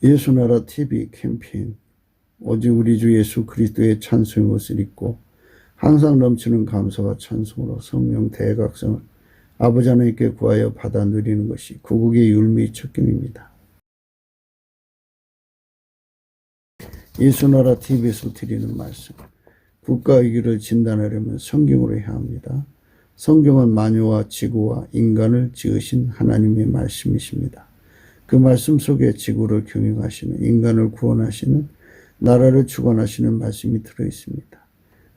예수나라 TV 캠페인 오직 우리 주 예수 그리스도의 찬송의 옷을 입고 항상 넘치는 감사와 찬송으로 성령 대각성을 아버지 하나님께 구하여 받아 누리는 것이 구국의 율무의 척경입니다. 예수나라 TV에서 드리는 말씀, 국가 위기를 진단하려면 성경으로 해야 합니다. 성경은 만유와 지구와 인간을 지으신 하나님의 말씀이십니다. 그 말씀 속에 지구를 경영하시는, 인간을 구원하시는, 나라를 주관하시는 말씀이 들어있습니다.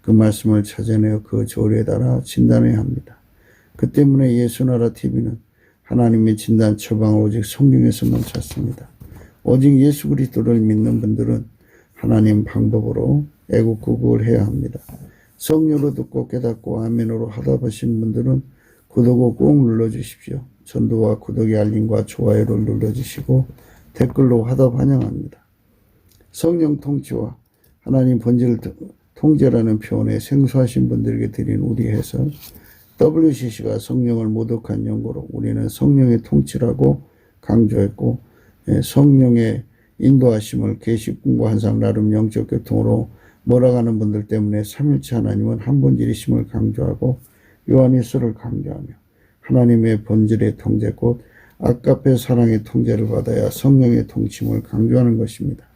그 말씀을 찾아내어 그 조례에 따라 진단해야 합니다. 그 때문에 예수나라 TV는 하나님의 진단 처방을 오직 성경에서만 찾습니다. 오직 예수 그리스도를 믿는 분들은 하나님 방법으로 애국구국을 해야 합니다. 성령으로 듣고 깨닫고 아멘으로 하답하신 분들은 구독을 꼭 눌러주십시오. 전도와 구독의 알림과 좋아요를 눌러주시고 댓글로 화답 환영합니다. 성령 통치와 하나님 본질 통제라는 표현에 생소하신 분들에게 드린 우리 해설, WCC가 성령을 모독한 연고로 우리는 성령의 통치라고 강조했고, 성령의 인도하심을 계시꾼과 한상 나름 영적 교통으로 몰아가는 분들 때문에 삼일체 하나님은 한 본질이심을 강조하고 요한일서를 강조하며 하나님의 본질의 통제 곧 아까페 사랑의 통제를 받아야 성령의 통치임을 강조하는 것입니다.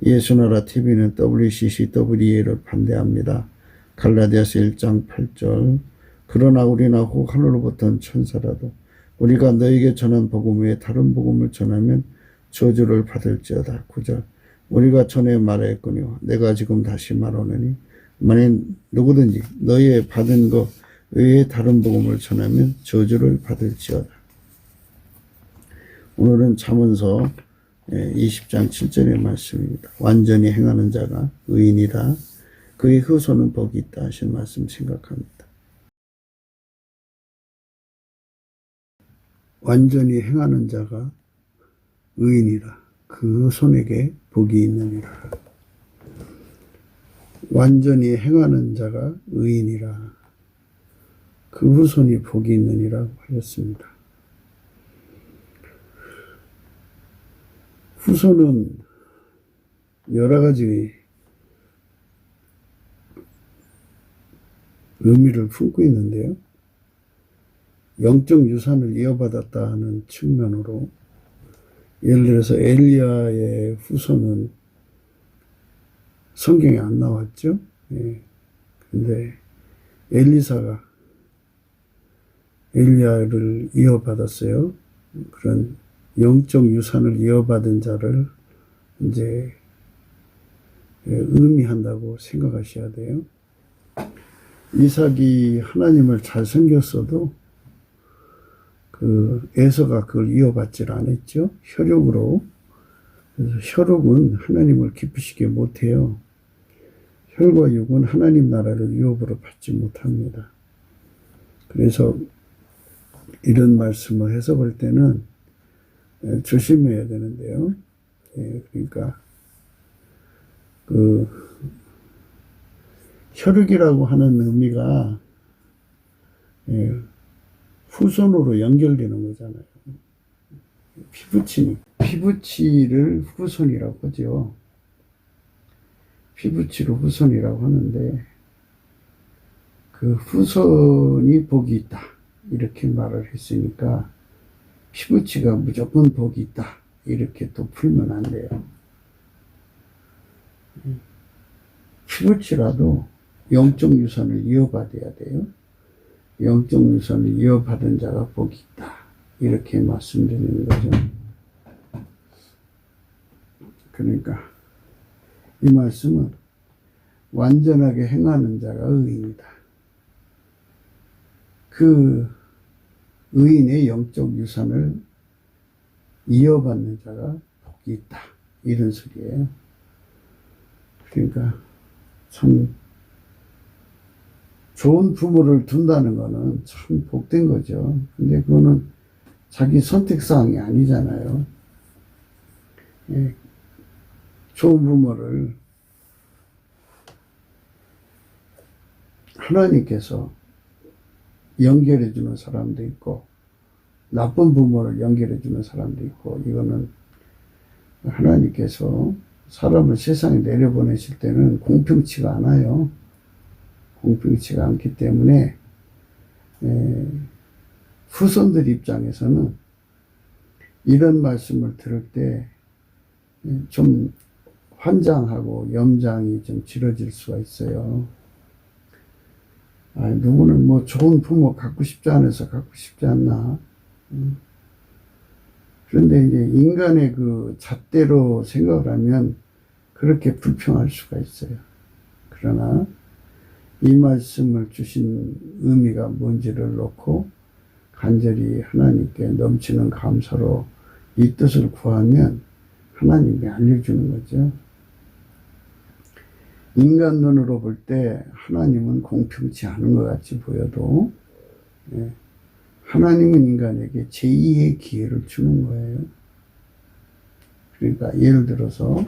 예수나라 TV는 WCCWA를 반대합니다. 갈라디아서 1장 8절 그러나 우리나 혹 하늘로부터 천사라도 우리가 너에게 전한 복음 외에 다른 복음을 전하면 저주를 받을지어다. 9절 우리가 전에 말하였거니와 내가 지금 다시 말하노니 만일 누구든지 너희의 받은 것 외에 다른 복음을 전하면 저주를 받을지어다. 오늘은 잠언서 20장 7절의 말씀입니다. 완전히 행하는 자가 의인이라 그의 후손은 복이 있다 하신 말씀 생각합니다. 완전히 행하는 자가 의인이라 그 손에게 복이 있느니라. 완전히 행하는 자가 의인이라 그 후손이 복이 있느니라고 하였습니다. 후손은 여러 가지 의미를 품고 있는데요. 영적 유산을 이어받았다 하는 측면으로 예를 들어서 엘리야의 후손은 성경에 안 나왔죠. 그런데 엘리사가 엘리야를 이어받았어요. 그런 영적 유산을 이어받은 자를 이제 의미한다고 생각하셔야 돼요. 이삭이 하나님을 잘 섬겼어도 그 에서가 그걸 이어받질 않았죠. 혈육으로. 그래서 혈육은 하나님을 기쁘시게 못해요. 혈과 육은 하나님 나라를 유업으로 받지 못합니다. 그래서 이런 말씀을 해석할 때는 조심해야 되는데요. 그러니까 그 혈육이라고 하는 의미가 후손으로 연결되는 거잖아요. 피부치를 후손이라고 하죠. 피부치를 후손이라고 하는데 그 후손이 복이 있다 이렇게 말을 했으니까 피부치가 무조건 복이 있다 이렇게 또 풀면 안 돼요. 피부치라도 영적 유산을 이어받아야 돼요. 영적 유산을 이어받은 자가 복이 있다 이렇게 말씀드리는 거죠. 그러니까 이 말씀은 완전하게 행하는 자가 의인이다. 그 의인의 영적 유산을 이어받는 자가 복이 있다 이런 소리예요. 그러니까 참 좋은 부모를 둔다는 거는 참 복된 거죠. 근데 그거는 자기 선택사항이 아니잖아요. 좋은 부모를 하나님께서 연결해 주는 사람도 있고 나쁜 부모를 연결해 주는 사람도 있고 이거는 하나님께서 사람을 세상에 내려보내실 때는 공평치가 않아요. 공평치가 않기 때문에 후손들 입장에서는 이런 말씀을 들을 때 좀 환장하고 염장이 좀 지러질 수가 있어요. 누구는 뭐 좋은 부모 갖고 싶지 않아서 갖고 싶지 않나. 그런데 이제 인간의 그 잣대로 생각을 하면 그렇게 불평할 수가 있어요. 그러나 이 말씀을 주신 의미가 뭔지를 놓고 간절히 하나님께 넘치는 감사로 이 뜻을 구하면 하나님이 알려주는 거죠. 인간 눈으로 볼 때 하나님은 공평치 않은 것 같이 보여도 하나님은 인간에게 제2의 기회를 주는 거예요. 그러니까 예를 들어서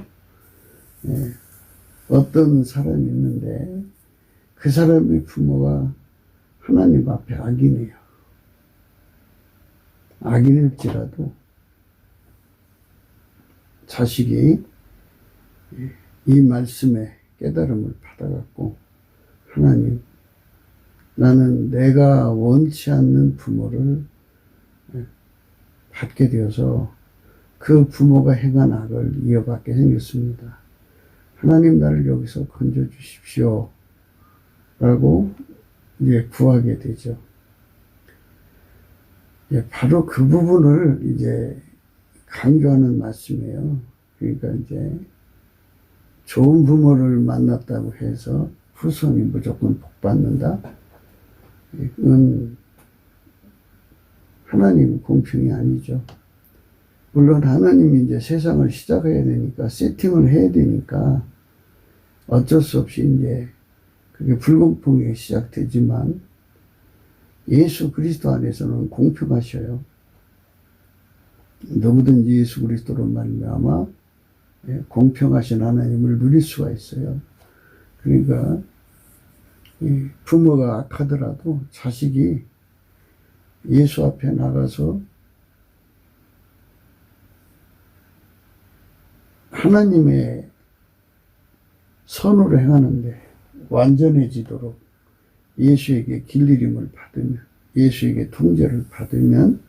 어떤 사람이 있는데 그 사람의 부모가 하나님 앞에 악인이에요. 악인일지라도 자식이 이 말씀에 깨달음을 받아갖고 하나님, 나는 내가 원치 않는 부모를 받게 되어서 그 부모가 행한 악을 이어받게 생겼습니다. 하나님, 나를 여기서 건져 주십시오. 라고 이제 구하게 되죠. 바로 그 부분을 이제 강조하는 말씀이에요. 그러니까 이제 좋은 부모를 만났다고 해서 후손이 무조건 복받는다? 이건 하나님 공평이 아니죠. 물론 하나님이 이제 세상을 시작해야 되니까, 세팅을 해야 되니까 어쩔 수 없이 이제 그게 불공평하게 시작되지만 예수 그리스도 안에서는 공평하셔요. 누구든지 예수 그리스도로 말미암아 공평하신 하나님을 누릴 수가 있어요. 그러니까 부모가 악하더라도 자식이 예수 앞에 나가서 하나님의 선으로 행하는데 완전해지도록 예수에게 길들임을 받으면, 예수에게 통제를 받으면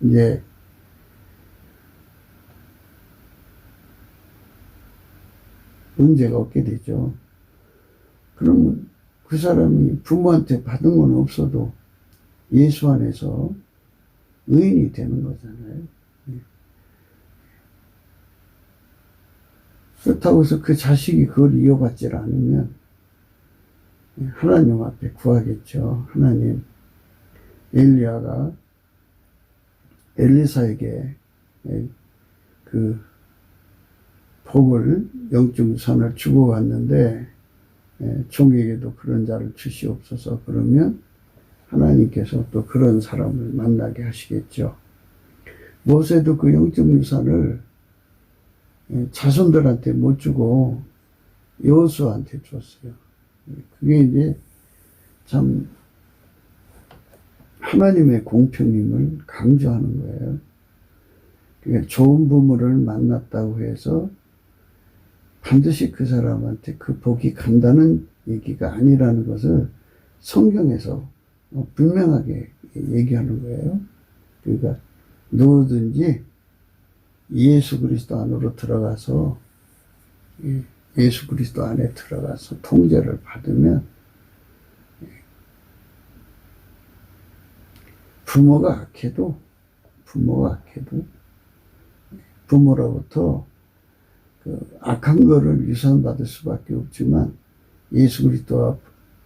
이제 문제가 없게 되죠. 그러면 그 사람이 부모한테 받은 건 없어도 예수 안에서 의인이 되는 거잖아요. 그렇다고 해서 그 자식이 그걸 이어받지 않으면 하나님 앞에 구하겠죠. 하나님, 엘리야가 엘리사에게 그 복을, 영적 선을 주고 왔는데 종에게도 그런 자를 주시옵소서. 그러면 하나님께서 또 그런 사람을 만나게 하시겠죠. 모세도 그 영적 유산을 자손들한테 못 주고 여호수아한테 줬어요. 그게 이제 참 하나님의 공평임을 강조하는 거예요. 그러니까 좋은 부모를 만났다고 해서 반드시 그 사람한테 그 복이 간다는 얘기가 아니라는 것을 성경에서 분명하게 얘기하는 거예요. 그러니까 누구든지 예수 그리스도 안으로 들어가서, 예수 그리스도 안에 들어가서 통제를 받으면 부모가 악해도 부모로부터 그 악한 거를 유산받을 수밖에 없지만 예수 그리스도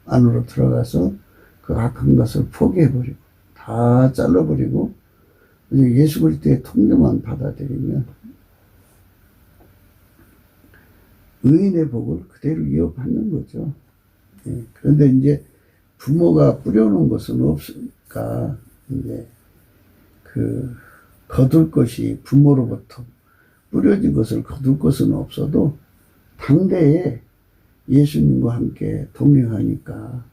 안으로 들어가서 그 악한 것을 포기해버리고 다 잘라버리고 예수 그리스도의 통제만 받아들이면 의인의 복을 그대로 이어받는 거죠. 그런데 이제 부모가 뿌려놓은 것은 없으니까 이제 그 거둘 것이, 부모로부터 뿌려진 것을 거둘 것은 없어도 당대에 예수님과 함께 동행하니까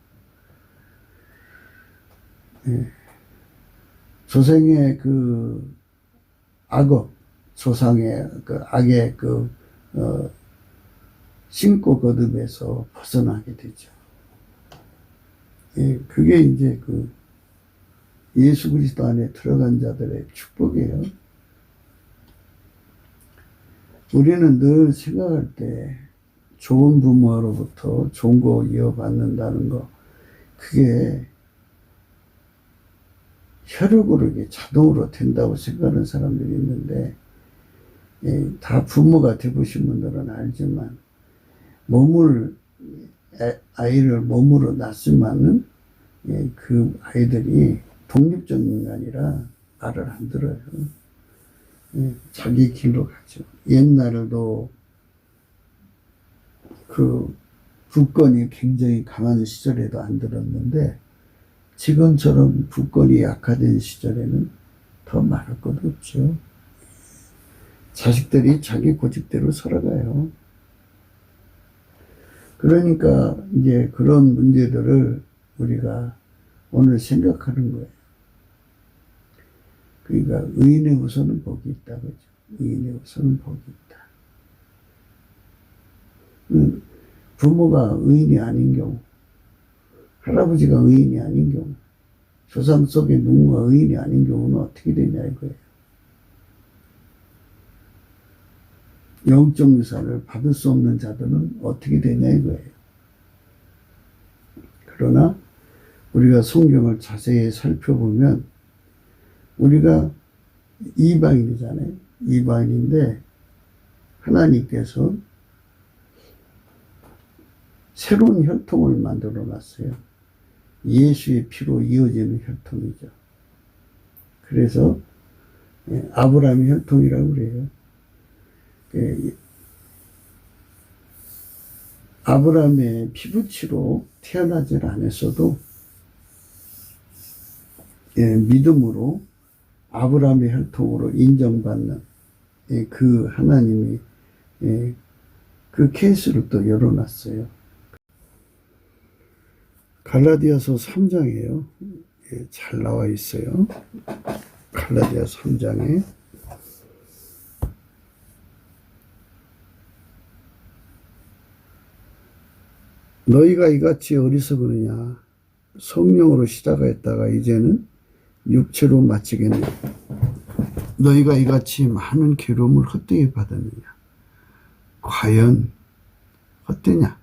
조생의 그 악어, 조상의 악의 신고 거듭에서 벗어나게 되죠. 예, 그게 이제 예수 그리스도 안에 들어간 자들의 축복이에요. 우리는 늘 생각할 때 좋은 부모로부터 좋은 거 이어받는다는 거, 그게 혈육으로 이게 자동으로 된다고 생각하는 사람들이 있는데, 예, 다 부모가 되보신 분들은 알지만, 아이를 몸으로 낳지만은, 예, 그 아이들이 독립적인 인간이라 말을 안 들어요. 예, 자기 길로 가죠. 옛날에도 국권이 굉장히 강한 시절에도 안 들었는데, 지금처럼 국권이 약화된 시절에는 더 말할 것 없죠. 자식들이 자기 고집대로 살아가요. 그러니까 이제 그런 문제들을 우리가 오늘 생각하는 거예요. 그러니까 의인의 후손은 복이 있다, 그죠? 의인의 후손은 복이 있다. 부모가 의인이 아닌 경우, 할아버지가 의인이 아닌 경우, 조상 속에 누군가 의인이 아닌 경우는 어떻게 되냐 이거예요. 영적 유산을 받을 수 없는 자들은 어떻게 되냐 이거예요. 그러나 우리가 성경을 자세히 살펴보면 우리가 이방인이잖아요. 이방인인데 하나님께서 새로운 혈통을 만들어 놨어요. 예수의 피로 이어지는 혈통이죠. 그래서 아브라함의 혈통이라고 그래요. 아브라함의 피부치로 태어나질 않았어도 믿음으로 아브라함의 혈통으로 인정받는 그 하나님이 그 케이스를 또 열어놨어요. 갈라디아서 3장이에요. 잘 나와 있어요. 갈라디아서 3장에 너희가 이같이 어리석으느냐 성령으로 시작하였다가 이제는 육체로 마치겠느냐. 너희가 이같이 많은 괴로움을 헛되이 받았느냐. 과연 헛되냐.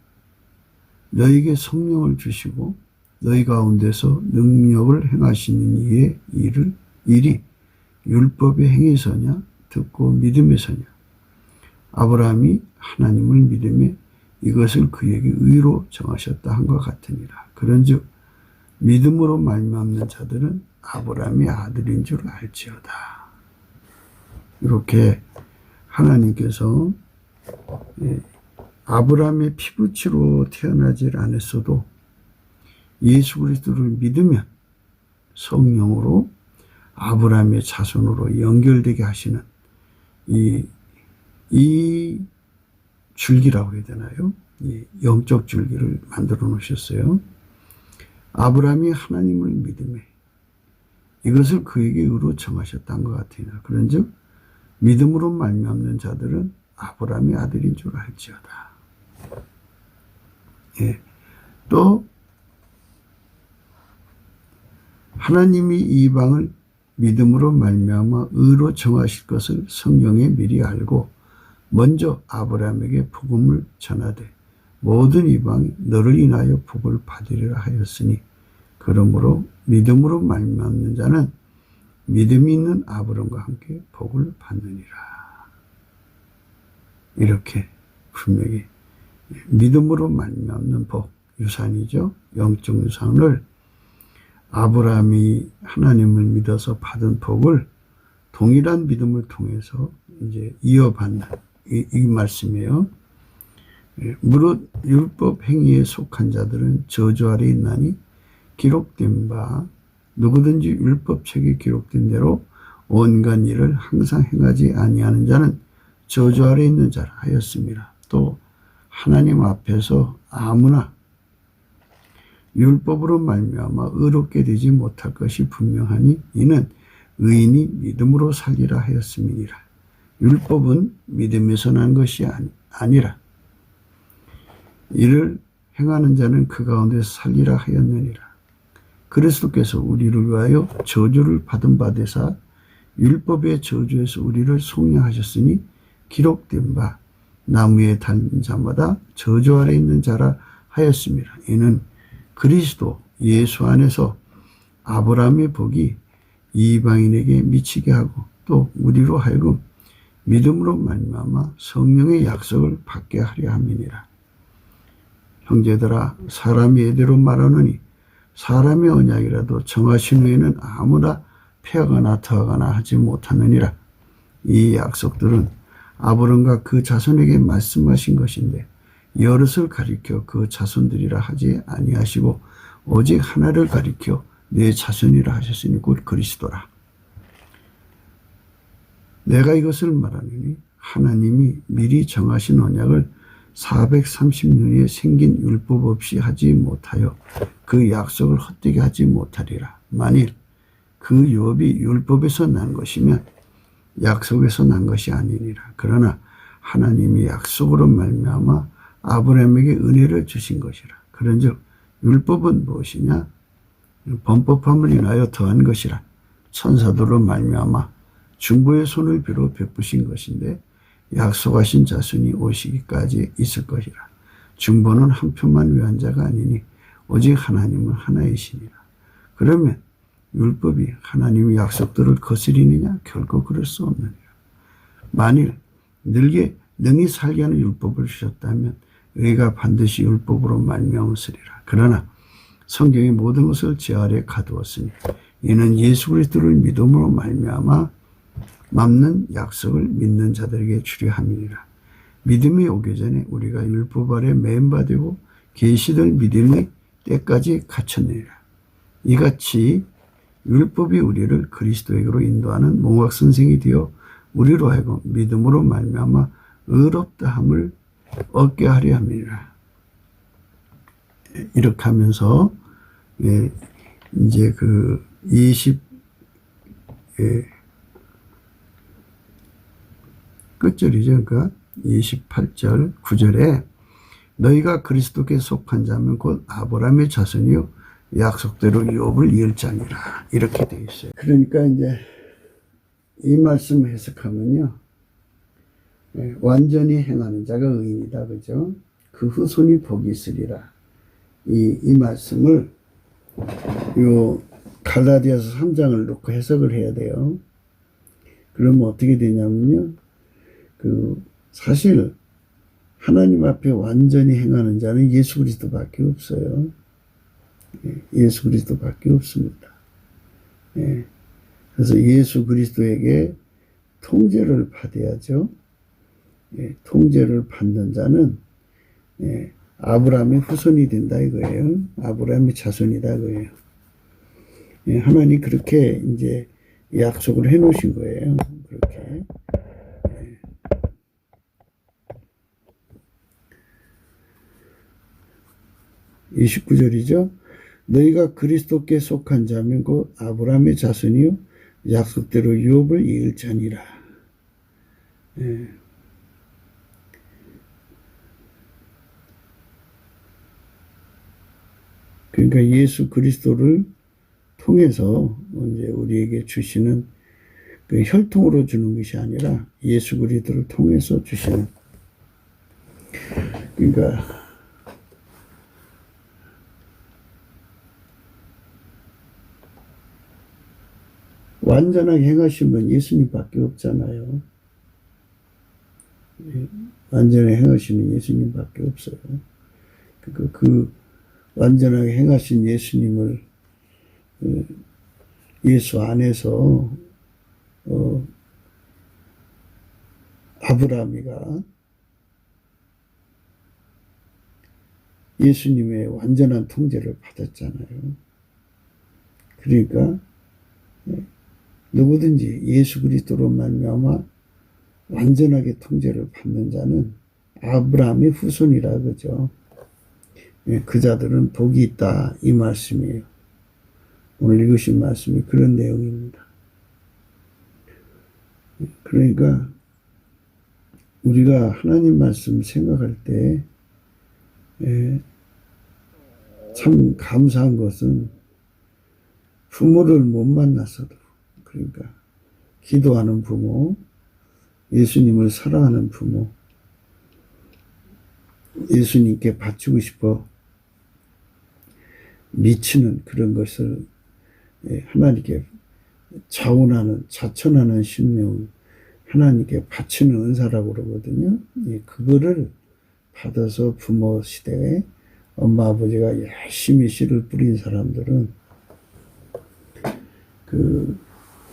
너희에게 성령을 주시고 너희 가운데서 능력을 행하시는 이의 일이 율법의 행위서냐 듣고 믿음에서냐. 아브라함이 하나님을 믿음에 이것을 그에게 의로 정하셨다 한것 같으니라. 그런즉 믿음으로 말미암는 자들은 아브라함의 아들인 줄 알지어다. 이렇게 하나님께서 아브라함의 피부치로 태어나질 않았어도 예수 그리스도를 믿으면 성령으로 아브라함의 자손으로 연결되게 하시는 이 줄기라고 해야 되나요? 이 영적 줄기를 만들어 놓으셨어요. 아브라함이 하나님을 믿음에 이것을 그에게 의로 정하셨다는 것 같아요. 그런즉 믿음으로 말미암는 자들은 아브라함의 아들인 줄 알지어다. 예. 또 하나님이 이방을 믿음으로 말미암아 의로 정하실 것을 성경에 미리 알고 먼저 아브라함에게 복음을 전하되 모든 이방이 너를 인하여 복을 받으리라 하였으니 그러므로 믿음으로 말미암는 자는 믿음이 있는 아브라함과 함께 복을 받느니라. 이렇게 분명히 믿음으로 말미암는 복, 유산이죠. 영적 유산을 아브라함이 하나님을 믿어서 받은 복을 동일한 믿음을 통해서 이제 이어받는 이 말씀이에요. 무릇 율법 행위에 속한 자들은 저주 아래 있나니 기록된 바 누구든지 율법책에 기록된 대로 온갖 일을 항상 행하지 아니하는 자는 저주 아래 있는 자라 하였습니다. 또 하나님 앞에서 아무나 율법으로 말미암아 의롭게 되지 못할 것이 분명하니 이는 의인이 믿음으로 살리라 하였음이니라. 율법은 믿음에서 난 것이 아니라 이를 행하는 자는 그 가운데서 살리라 하였느니라. 그리스도께서 우리를 위하여 저주를 받은 바 되사 율법의 저주에서 우리를 속량하셨으니 기록된 바 나무에 달린 자마다 저주 아래 있는 자라 하였습니다. 이는 그리스도 예수 안에서 아브라함의 복이 이방인에게 미치게 하고 또 우리로 하여금 믿음으로 말미암아 성령의 약속을 받게 하려 함이니라. 형제들아, 사람이 이대로 말하노니 사람의 언약이라도 정하신 후에는 아무나 폐하거나 더하거나 하지 못하느니라. 이 약속들은 아브람과 그 자손에게 말씀하신 것인데 여럿을 가리켜 그 자손들이라 하지 아니하시고 오직 하나를 가리켜 내 자손이라 하셨으니 곧 그리스도라. 내가 이것을 말하노니 하나님이 미리 정하신 언약을 430년에 생긴 율법 없이 하지 못하여 그 약속을 헛되게 하지 못하리라. 만일 그 유업이 율법에서 난 것이면 약속에서 난 것이 아니니라. 그러나 하나님이 약속으로 말미암아 아브라함에게 은혜를 주신 것이라. 그런즉 율법은 무엇이냐? 범법함을 인하여 더한 것이라. 천사들로 말미암아 중보의 손을 빌어 베푸신 것인데 약속하신 자손이 오시기까지 있을 것이라. 중보는 한 편만 위한 자가 아니니 오직 하나님은 하나이시니라. 그러면 율법이 하나님의 약속들을 거스리느냐? 결코 그럴 수 없느니라. 만일 능히 살게 하는 율법을 주셨다면 의가 반드시 율법으로 말미암으리라. 그러나 성경의 모든 것을 제 아래 가두었으니 이는 예수 그리스도를 믿음으로 말미암아 남는 약속을 믿는 자들에게 주려 함이니라. 믿음이 오기 전에 우리가 율법 아래 매인바되고 계시될 믿음의 때까지 갇혔느니라. 이같이 율법이 우리를 그리스도에게로 인도하는 몽학선생이 되어 우리로 하여금 믿음으로 말미암아 의롭다함을 얻게 하려 함이니라. 이렇게 하면서 이제 그 20 끝절이죠. 그러니까 28절 9절에 너희가 그리스도께 속한 자면 곧 아브라함의 자손이요 약속대로 유업을 이을 자니라. 이렇게 되어 있어요. 그러니까 이제 이 말씀 해석하면요, 완전히 행하는 자가 의인이다, 그죠? 그 후손이 복이 있으리라. 이 말씀을 요 갈라디아서 3장을 놓고 해석을 해야 돼요. 그러면 어떻게 되냐면요, 사실 하나님 앞에 완전히 행하는 자는 예수 그리스도밖에 없어요. 예수 그리스도밖에 없습니다. 그래서 예수 그리스도에게 통제를 받아야죠. 통제를 받는 자는 아브라함의 후손이 된다 이거예요. 아브라함의 자손이다 이거예요. 하나님 그렇게 이제 약속을 해 놓으신 거예요. 그렇게. 29절이죠. 너희가 그리스도께 속한 자면 곧 아브라함의 자손이요 약속대로 유업을 이을 자니라. 그러니까 예수 그리스도를 통해서 이제 우리에게 주시는 그 혈통으로 주는 것이 아니라 예수 그리스도를 통해서 주시는, 그러니까 완전하게 행하신 분 예수님밖에 없잖아요. 완전하게 행하시는 예수님밖에 없어요. 그 완전하게 행하신 예수님을 예수 안에서 아브라함이가 예수님의 완전한 통제를 받았잖아요. 그러니까 누구든지 예수 그리스도로 말미암아 완전하게 통제를 받는 자는 아브라함의 후손이라 그죠. 그 자들은 복이 있다 이 말씀이에요. 오늘 읽으신 말씀이 그런 내용입니다. 그러니까 우리가 하나님 말씀 생각할 때 참 감사한 것은 부모를 못 만났어도, 그러니까 기도하는 부모, 예수님을 사랑하는 부모, 예수님께 바치고 싶어 미치는 그런 것을 하나님께 자천하는 심령, 하나님께 바치는 은사라고 그러거든요. 그거를 받아서 부모 시대에 엄마 아버지가 열심히 씨를 뿌린 사람들은 그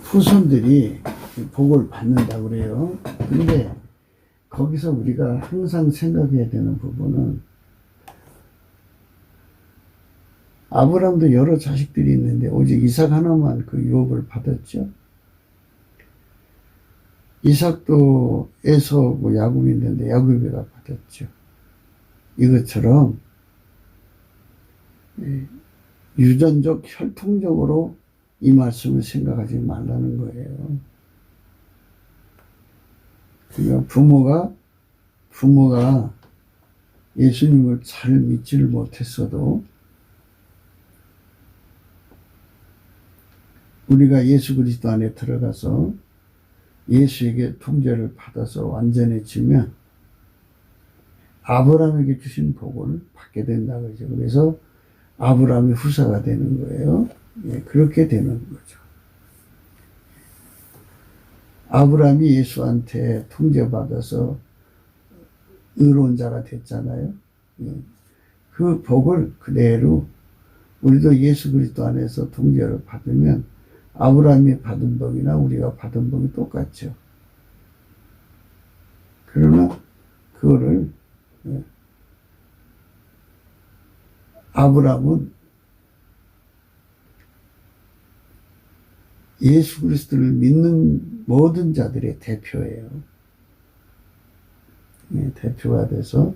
후손들이 복을 받는다 그래요. 근데 거기서 우리가 항상 생각해야 되는 부분은, 아브라함도 여러 자식들이 있는데 오직 이삭 하나만 그 유업을 받았죠. 이삭도 에서고 야곱이 있는데 야곱이가 받았죠. 이것처럼 유전적 혈통적으로 이 말씀을 생각하지 말라는 거예요. 그러니까 부모가 예수님을 잘 믿지를 못했어도 우리가 예수 그리스도 안에 들어가서 예수에게 통제를 받아서 완전해지면 아브라함에게 주신 복을 받게 된다 그러죠. 그래서 아브라함의 후사가 되는 거예요. 그렇게 되는 거죠. 아브라함이 예수한테 통제받아서 의로운 자가 됐잖아요. 그 복을 그대로 우리도 예수 그리스도 안에서 통제를 받으면 아브라함이 받은 복이나 우리가 받은 복이 똑같죠. 그러나 그거를 아브라함은 예수 그리스도를 믿는 모든 자들의 대표예요. 대표가 돼서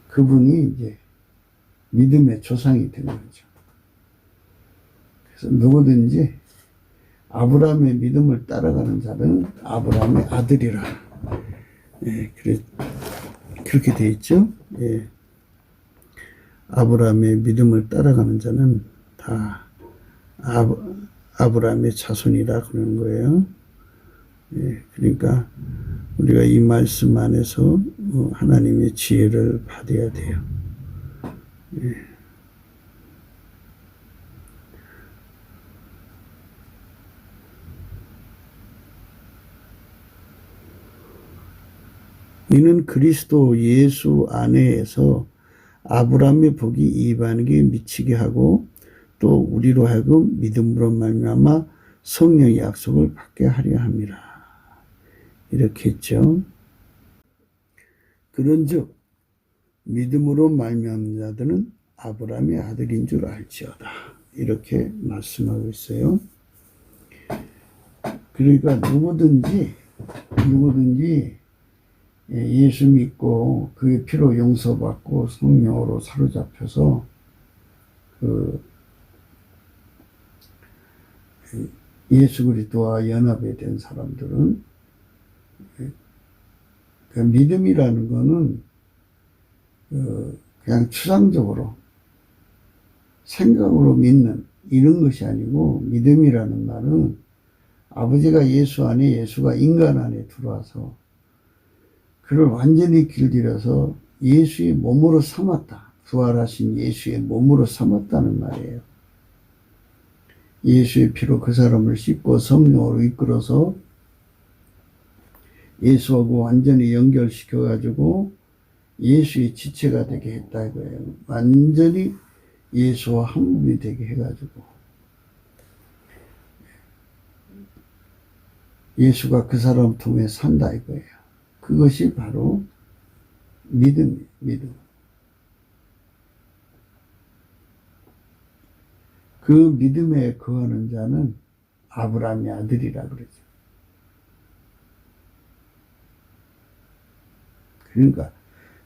그분이 이제 믿음의 조상이 되는 거죠. 그래서 누구든지 아브라함의 믿음을 따라가는 자는 아브라함의 아들이라. 그렇게 돼 있죠. 아브라함의 믿음을 따라가는 자는 다 아브라함의 자손이라 그러는 거예요. 그러니까 우리가 이 말씀 안에서 하나님의 지혜를 받아야 돼요. 이는 그리스도 예수 안에서 아브라함의 복이 이방인에게 미치게 하고 또 우리로 하여금 믿음으로 말미암아 성령의 약속을 받게 하려 함이라. 이렇게 했죠. 그런즉 믿음으로 말미암는 자들은 아브라함의 아들인 줄 알지어다. 이렇게 말씀하고 있어요. 그러니까 누구든지 예수 믿고 그의 피로 용서받고 성령으로 사로잡혀서 예수 그리스도와 연합이 된 사람들은 그 믿음이라는 거는 그냥 추상적으로 생각으로 믿는 이런 것이 아니고, 믿음이라는 말은 아버지가 예수 안에, 예수가 인간 안에 들어와서 그를 완전히 길들여서 예수의 몸으로 삼았다. 부활하신 예수의 몸으로 삼았다는 말이에요. 예수의 피로 그 사람을 씻고 성령으로 이끌어서 예수하고 완전히 연결시켜가지고 예수의 지체가 되게 했다 이거예요. 완전히 예수와 한 몸이 되게 해가지고 예수가 그 사람 통해 산다 이거예요. 그것이 바로 믿음이에요. 믿음. 그 믿음에 거하는 자는 아브라함의 아들이라 그러죠. 그러니까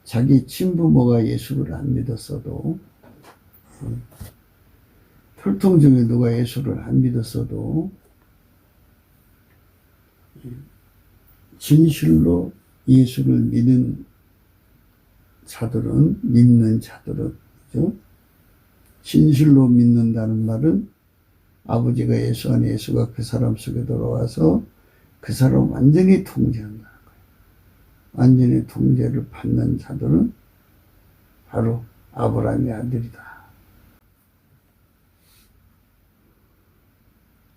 자기 친부모가 예수를 안 믿었어도, 혈통 중에 누가 예수를 안 믿었어도 진실로 예수를 믿는 자들은, 그죠? 진실로 믿는다는 말은 아버지가 예수 안에, 예수가 그 사람 속에 들어와서 그 사람 완전히 통제한다는 거예요. 완전히 통제를 받는 자들은 바로 아브라함의 아들이다.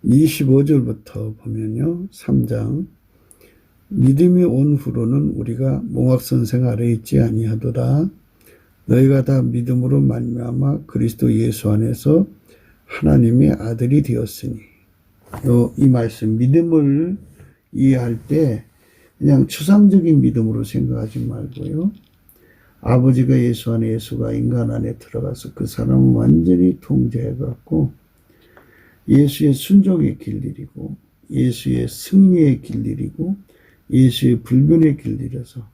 25절부터 보면요. 3장. 믿음이 온 후로는 우리가 몽학선생 아래 있지 아니하도다. 너희가 다 믿음으로 말미암아 그리스도 예수 안에서 하나님의 아들이 되었으니. 이 말씀, 믿음을 이해할 때 그냥 추상적인 믿음으로 생각하지 말고요. 아버지가 예수 안에, 예수가 인간 안에 들어가서 그 사람을 완전히 통제해갖고 예수의 순종의 길들이고, 예수의 승리의 길들이고, 예수의 불변의 길들여서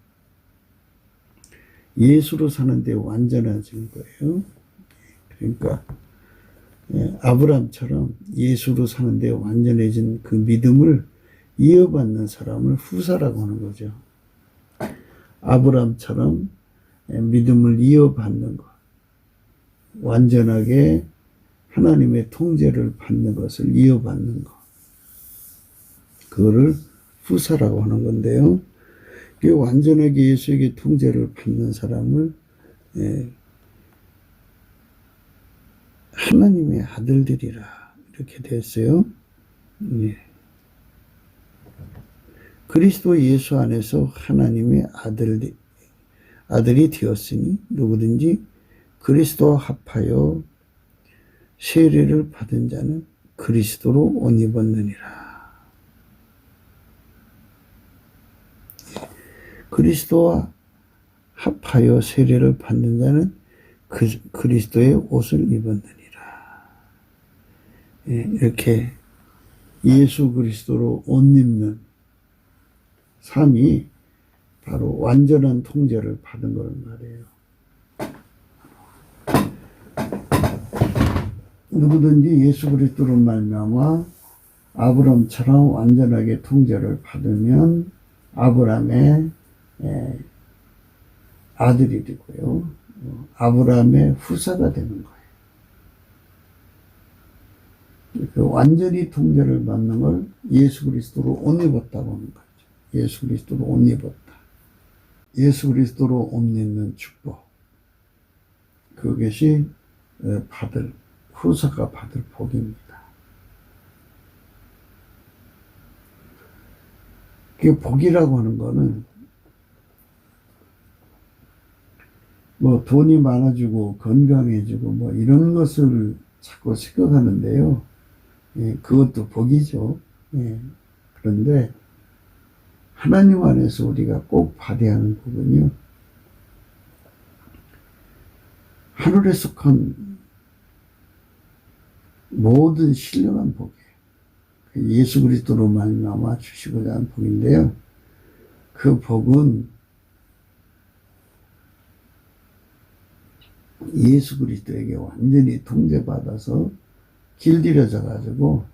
예수로 사는데 완전해진 거예요. 그러니까 아브라함처럼 예수로 사는데 완전해진 그 믿음을 이어받는 사람을 후사라고 하는 거죠. 아브라함처럼 믿음을 이어받는 것, 완전하게 하나님의 통제를 받는 것을 이어받는 것, 그거를 후사라고 하는 건데요. 완전하게 예수에게 통제를 받는 사람을 하나님의 아들들이라 이렇게 됐어요. 그리스도 예수 안에서 하나님의 아들이 되었으니 누구든지 그리스도와 합하여 세례를 받은 자는 그리스도로 옷 입었느니라. 그리스도와 합하여 세례를 받는 자는 그리스도의 옷을 입었느니라. 이렇게 예수 그리스도로 옷 입는 삶이 바로 완전한 통제를 받은 걸 말해요. 누구든지 예수 그리스도로 말미암아 아브라함처럼 완전하게 통제를 받으면 아브라함의 아들이 되고요. 아브라함의 후사가 되는 거예요. 그 완전히 통제를 받는 걸 예수 그리스도로 옷 입었다고 하는 거죠. 예수 그리스도로 옷 입었다. 예수 그리스도로 옷 입는 축복. 그것이 후사가 받을 복입니다. 그 복이라고 하는 거는 뭐 돈이 많아지고 건강해지고 뭐 이런 것을 자꾸 생각하는데요. 그것도 복이죠. 그런데 하나님 안에서 우리가 꼭 받아야 하는 부분이요. 하늘에 속한 모든 신령한 복이에요. 예수 그리스도로 말미암아 주시고자 하는 복인데요. 그 복은 예수 그리스도에게 완전히 통제받아서 길들여져 가지고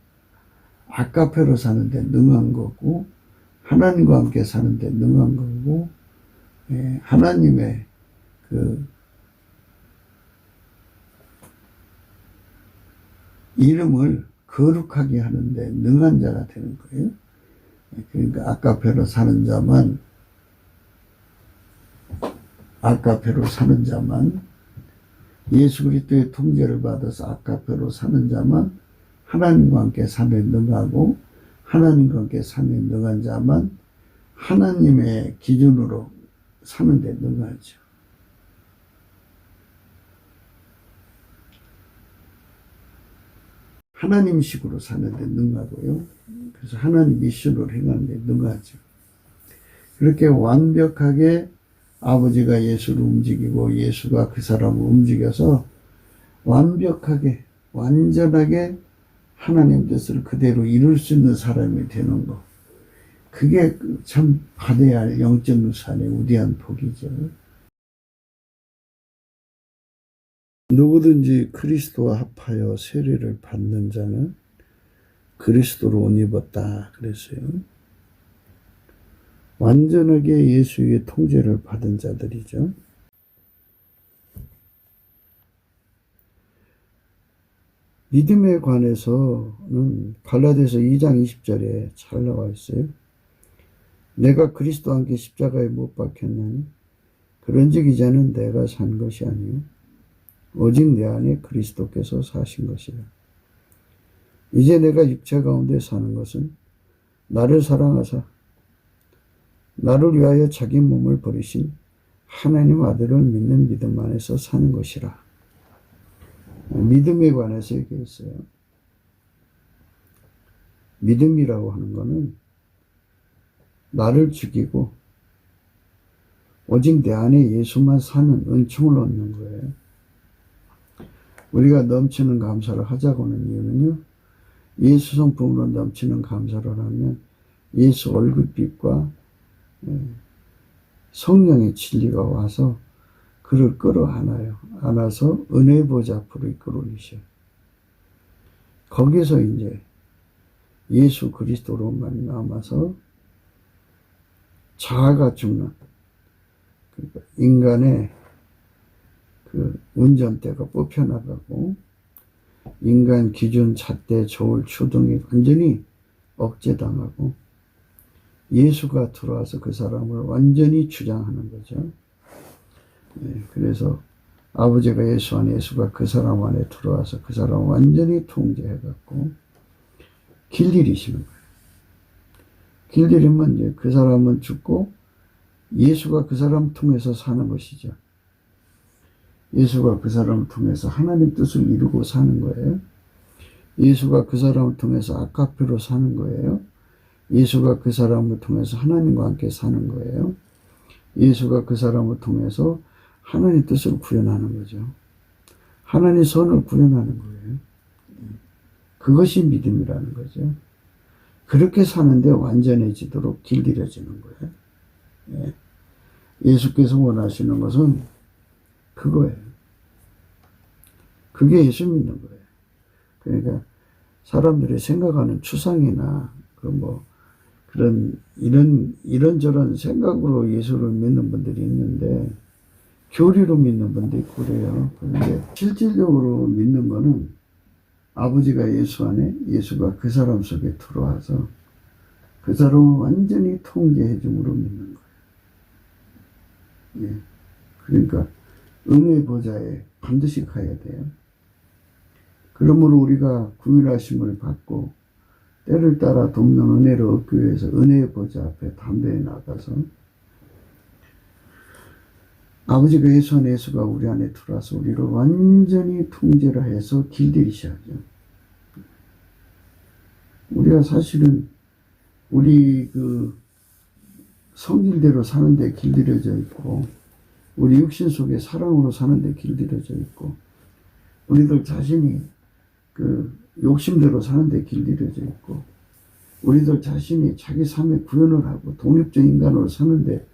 아까페로 사는데 능한 거고 하나님과 함께 사는데 능한 거고 하나님의 그 이름을 거룩하게 하는데 능한 자가 되는 거예요. 그러니까 아까페로 사는 자만 예수 그리스도의 통제를 받아서 아까페로 사는 자만 하나님과 함께 사는 능하고 하나님과 함께 사는 능한 자만 하나님의 기준으로 사는데 능하죠. 하나님식으로 사는데 능하고요. 그래서 하나님 미션으로 행하는데 능하죠. 그렇게 완벽하게 아버지가 예수를 움직이고 예수가 그 사람을 움직여서 완벽하게 완전하게 하나님 뜻을 그대로 이룰 수 있는 사람이 되는 거. 그게 참 받아야 할 영적 유산의 우대한 복이죠. 누구든지 그리스도와 합하여 세례를 받는 자는 그리스도로 옷 입었다 그랬어요. 완전하게 예수의 통제를 받은 자들이죠. 믿음에 관해서는 갈라디아서 2장 20절에 잘 나와 있어요. 내가 그리스도와 함께 십자가에 못 박혔나니 그런즉 이제는 내가 산 것이 아니요 오직 내 안에 그리스도께서 사신 것이라. 이제 내가 육체 가운데 사는 것은 나를 사랑하사 나를 위하여 자기 몸을 버리신 하나님 아들을 믿는 믿음 안에서 사는 것이라. 믿음에 관해서 얘기했어요. 믿음이라고 하는 것은 나를 죽이고 오직 내 안에 예수만 사는 은총을 얻는 거예요. 우리가 넘치는 감사를 하자고 하는 이유는요. 예수 성품으로 넘치는 감사를 하면 예수 얼굴빛과 성령의 진리가 와서 그를 끌어안아요. 안아서 은혜 보좌 앞으로 이끌어올리셔요. 거기서 이제 예수 그리스도로만 남아서 자아가 죽는 그러니까 인간의 그 운전대가 뽑혀나가고 인간 기준 잣대 저울 추등이 완전히 억제당하고 예수가 들어와서 그 사람을 완전히 주장하는 거죠. 그래서 아버지가 예수 안에 예수가 그 사람 안에 들어와서 그 사람을 완전히 통제해갖고 길들이시는 거예요. 길들이면 이제 그 사람은 죽고 예수가 그 사람 통해서 사는 것이죠. 예수가 그 사람을 통해서 하나님 뜻을 이루고 사는 거예요. 예수가 그 사람을 통해서 아카페로 사는 거예요. 예수가 그 사람을 통해서 하나님과 함께 사는 거예요. 예수가 그 사람을 통해서 하나님 뜻을 구현하는 거죠. 하나님 선을 구현하는 거예요. 그것이 믿음이라는 거죠. 그렇게 사는데 완전해지도록 길들여지는 거예요. 예수께서 원하시는 것은 그거예요. 그게 예수 믿는 거예요. 그러니까 사람들이 생각하는 추상이나 그런 이런저런 생각으로 예수를 믿는 분들이 있는데 교리로 믿는 분도 있고 그래요. 그런데 실질적으로 믿는 거는 아버지가 예수 안에 예수가 그 사람 속에 들어와서 그 사람을 완전히 통제해 줌으로 믿는 거예요. 그러니까 은혜 보좌에 반드시 가야 돼요. 그러므로 우리가 구일하심을 받고 때를 따라 돕는 은혜를 얻기 위해서 은혜의 보좌 앞에 담대히 나가서 아버지가 예수 안에 예수가 우리 안에 들어와서 우리를 완전히 통제를 해서 길들이셔야죠. 우리가 사실은 우리 그 성질대로 사는데 길들여져 있고 우리 육신 속에 사랑으로 사는데 길들여져 있고 우리들 자신이 그 욕심대로 사는데 길들여져 있고 우리들 자신이 자기 삶에 구현을 하고 독립적 인간으로 사는데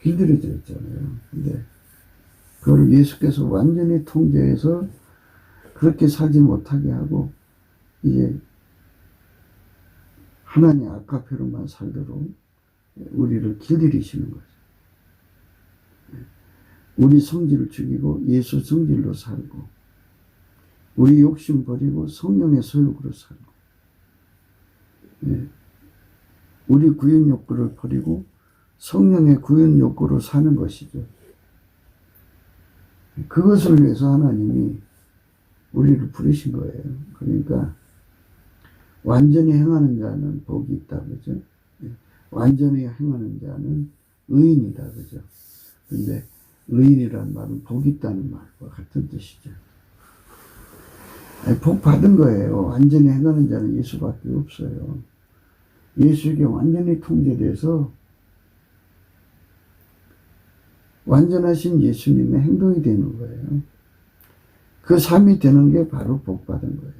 길들여져 있잖아요. 근데 그걸 예수께서 완전히 통제해서 그렇게 살지 못하게 하고 이제 하나님 아카페로만 살도록 우리를 길들이시는 거죠. 우리 성질을 죽이고 예수 성질로 살고 우리 욕심 버리고 성령의 소욕으로 살고 우리 구현 욕구를 버리고 성령의 구현 욕구로 사는 것이죠. 그것을 위해서 하나님이 우리를 부르신 거예요. 그러니까 완전히 행하는 자는 복이 있다, 그죠? 완전히 행하는 자는 의인이다, 그죠? 근데 의인이란 말은 복이 있다는 말과 같은 뜻이죠. 복 받은 거예요. 완전히 행하는 자는 예수밖에 없어요. 예수에게 완전히 통제돼서 완전하신 예수님의 행동이 되는 거예요. 그 삶이 되는 게 바로 복 받은 거예요.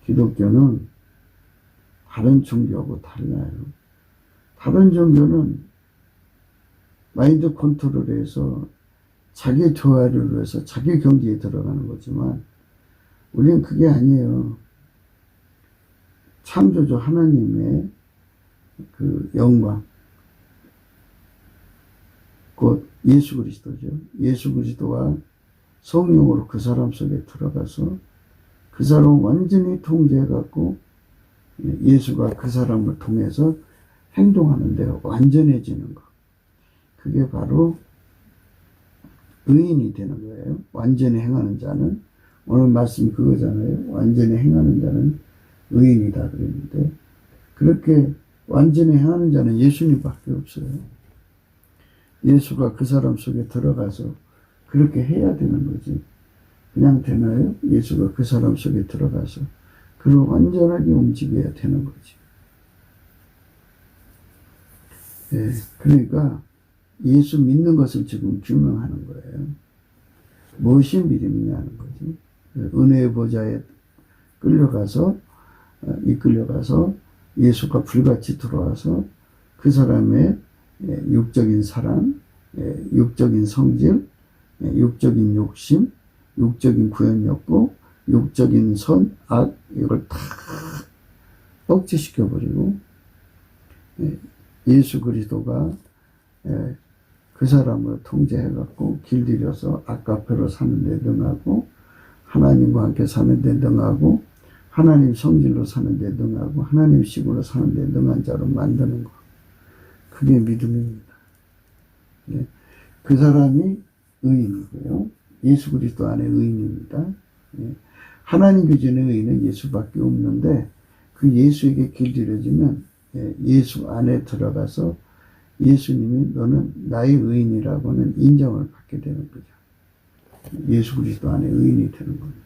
기독교는 다른 종교하고 달라요. 다른 종교는 마인드 컨트롤해서 자기 조화를 위해서 자기 경지에 들어가는 거지만 우리는 그게 아니에요. 창조주 하나님의 그 영광, 곧 예수 그리스도죠. 예수 그리스도가 성령으로 그 사람 속에 들어가서 그 사람을 완전히 통제해갖고 예수가 그 사람을 통해서 행동하는데 완전해지는 것. 그게 바로 의인이 되는 거예요. 완전히 행하는 자는, 오늘 말씀이 그거잖아요. 완전히 행하는 자는 의인이다 그랬는데, 그렇게 완전히 행하는 자는 예수님밖에 없어요. 예수가 그 사람 속에 들어가서 그렇게 해야 되는 거지. 그냥 되나요? 예수가 그 사람 속에 들어가서 그를 완전하게 움직여야 되는 거지. 예, 그러니까 예수 믿는 것을 지금 규명하는 거예요. 무엇이 믿음이냐는 거지. 은혜의 보좌에 이끌려가서 예수가 불같이 들어와서 그 사람의 육적인 사랑, 육적인 성질, 육적인 욕심, 육적인 구현욕구, 육적인 선, 악, 이걸 다 억제시켜버리고 예수 그리스도가 그 사람을 통제해갖고 길들여서 아까페로 사는 데 능하고, 하나님과 함께 사는 데 능하고, 하나님 성질로 사는 데 능하고, 하나님 식으로 사는 데 능한 자로 만드는 것. 그게 믿음입니다. 그 사람이 의인이고요. 예수 그리스도 안에 의인입니다. 하나님 기준의 의인은 예수밖에 없는데, 그 예수에게 길들여지면 예수 안에 들어가서 예수님이 너는 나의 의인이라고는 인정을 받게 되는 거죠. 예수 그리스도 안에 의인이 되는 겁니다.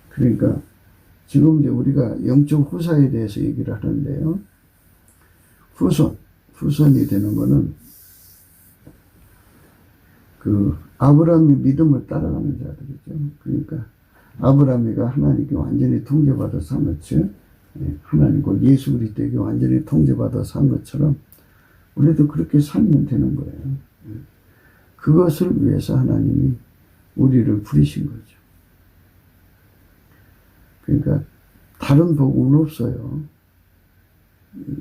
그러니까 지금 이제 우리가 영적 후사에 대해서 얘기를 하는데요. 후손이 되는 거는 그 아브라함의 믿음을 따라가는 자들이죠. 그러니까 아브라함이가 하나님께 완전히 통제받아 산 것이, 하나님과 예수 그리스도에게 완전히 통제받아 산 것처럼 우리도 그렇게 살면 되는 거예요. 그것을 위해서 하나님이 우리를 부리신 거죠. 그러니까 다른 복음은 없어요.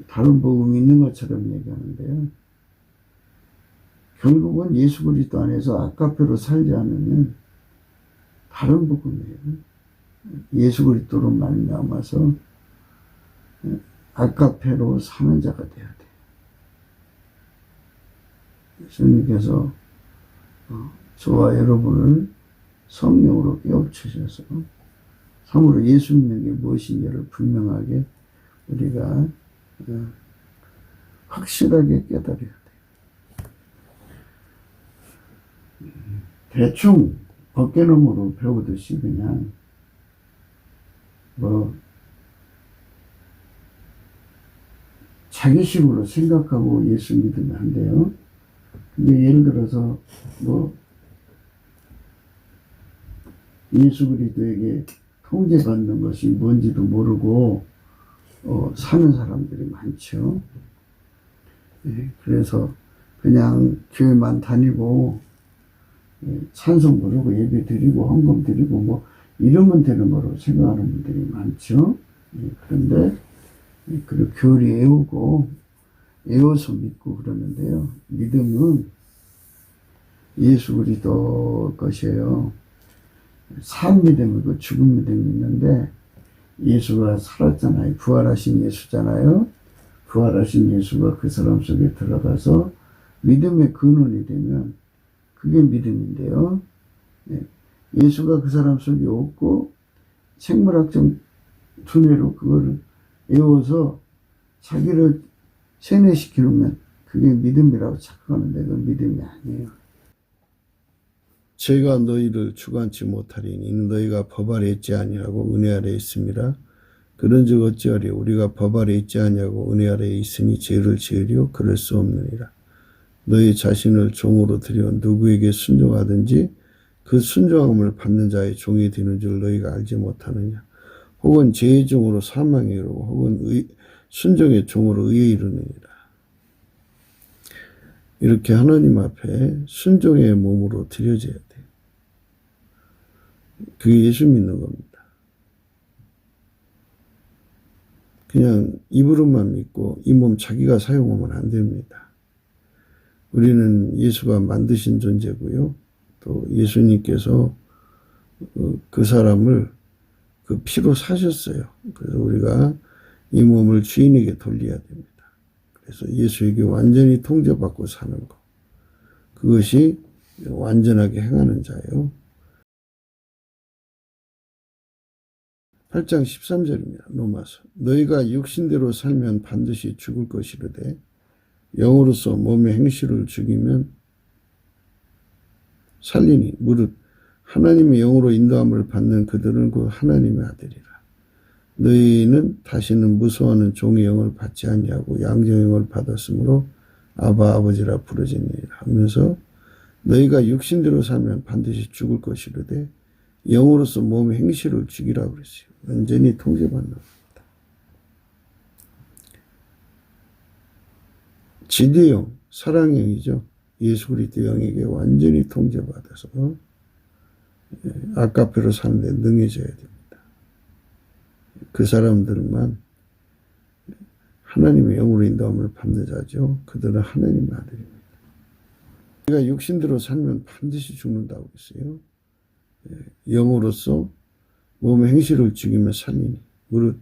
다른 복음이 있는 것처럼 얘기하는데요. 결국은 예수 그리스도 안에서 아까페로 살지 않으면 다른 복음이에요. 예수 그리스도로 말미암아서 아까페로 사는 자가 돼야 돼요. 예수님께서 저와 여러분을 성령으로 깨우치셔서 참으로 예수 믿는 게 무엇인지를 분명하게 우리가 확실하게 깨달아야 돼요. 대충 어깨너머로 배우듯이 그냥 자기식으로 생각하고 예수 믿으면 안 돼요. 근데 예를 들어서 예수 그리스도에게 통제받는 것이 뭔지도 모르고 사는 사람들이 많죠. 그래서 그냥 교회만 다니고 찬송 부르고 예배 드리고 헌금 드리고 이러면 되는 거로 생각하는 분들이 많죠. 그런데 그리고 교리 애워서 믿고 그러는데요. 믿음은 예수 그리스도 것이에요. 산 믿음이고 죽은 믿음이 있는데, 예수가 살았잖아요. 부활하신 예수잖아요. 부활하신 예수가 그 사람 속에 들어가서 믿음의 근원이 되면 그게 믿음인데요. 예수가 그 사람 속에 없고 생물학적 두뇌로 그거를 외워서 자기를 세뇌시키면 그게 믿음이라고 착각하는데 그건 믿음이 아니에요. 제가 너희를 주관치 못하리니 이는 너희가 법 아래 있지 아니하고 은혜 아래 있습니다. 그런즉 어찌하리 우리가 법 아래 있지 아니하고 은혜 아래 있으니 죄를 지으리요 그럴 수 없느니라. 너희 자신을 종으로 들여 누구에게 순종하든지 그 순종함을 받는 자의 종이 되는 줄 너희가 알지 못하느냐. 혹은 죄의 종으로 사망에 이르고 혹은 순종의 종으로 의에 이르느니라. 이렇게 하나님 앞에 순종의 몸으로 드려져야 돼요. 그게 예수 믿는 겁니다. 그냥 입으로만 믿고 이 몸 자기가 사용하면 안 됩니다. 우리는 예수가 만드신 존재고요. 또 예수님께서 그 사람을 그 피로 사셨어요. 그래서 우리가 이 몸을 주인에게 돌려야 됩니다. 그래서 예수에게 완전히 통제받고 사는 것. 그것이 완전하게 행하는 자예요. 8장 13절입니다. 로마서. 너희가 육신대로 살면 반드시 죽을 것이로되 영으로서 몸의 행실을 죽이면 살리니 무릇 하나님의 영으로 인도함을 받는 그들은 곧 하나님의 아들이라. 너희는 다시는 무서워하는 종의 영을 받지 아니하고 양자의 영을 받았으므로 아바 아버지라 부르짖느니라 하면서 너희가 육신대로 살면 반드시 죽을 것이로되 영으로서 몸의 행실을 죽이라고 그랬어요. 완전히 통제받는 겁니다. 지대영, 사랑형이죠. 예수 그리스도 영에게 완전히 통제받아서 아까페로 사는데 능해져야 됩니다. 그 사람들만 하나님의 영으로 인도함을 받는 자죠. 그들은 하나님의 아들입니다. 우리가 육신대로 살면 반드시 죽는다고 했어요. 영으로서 몸의 행실을 죽이며 살리니 무릇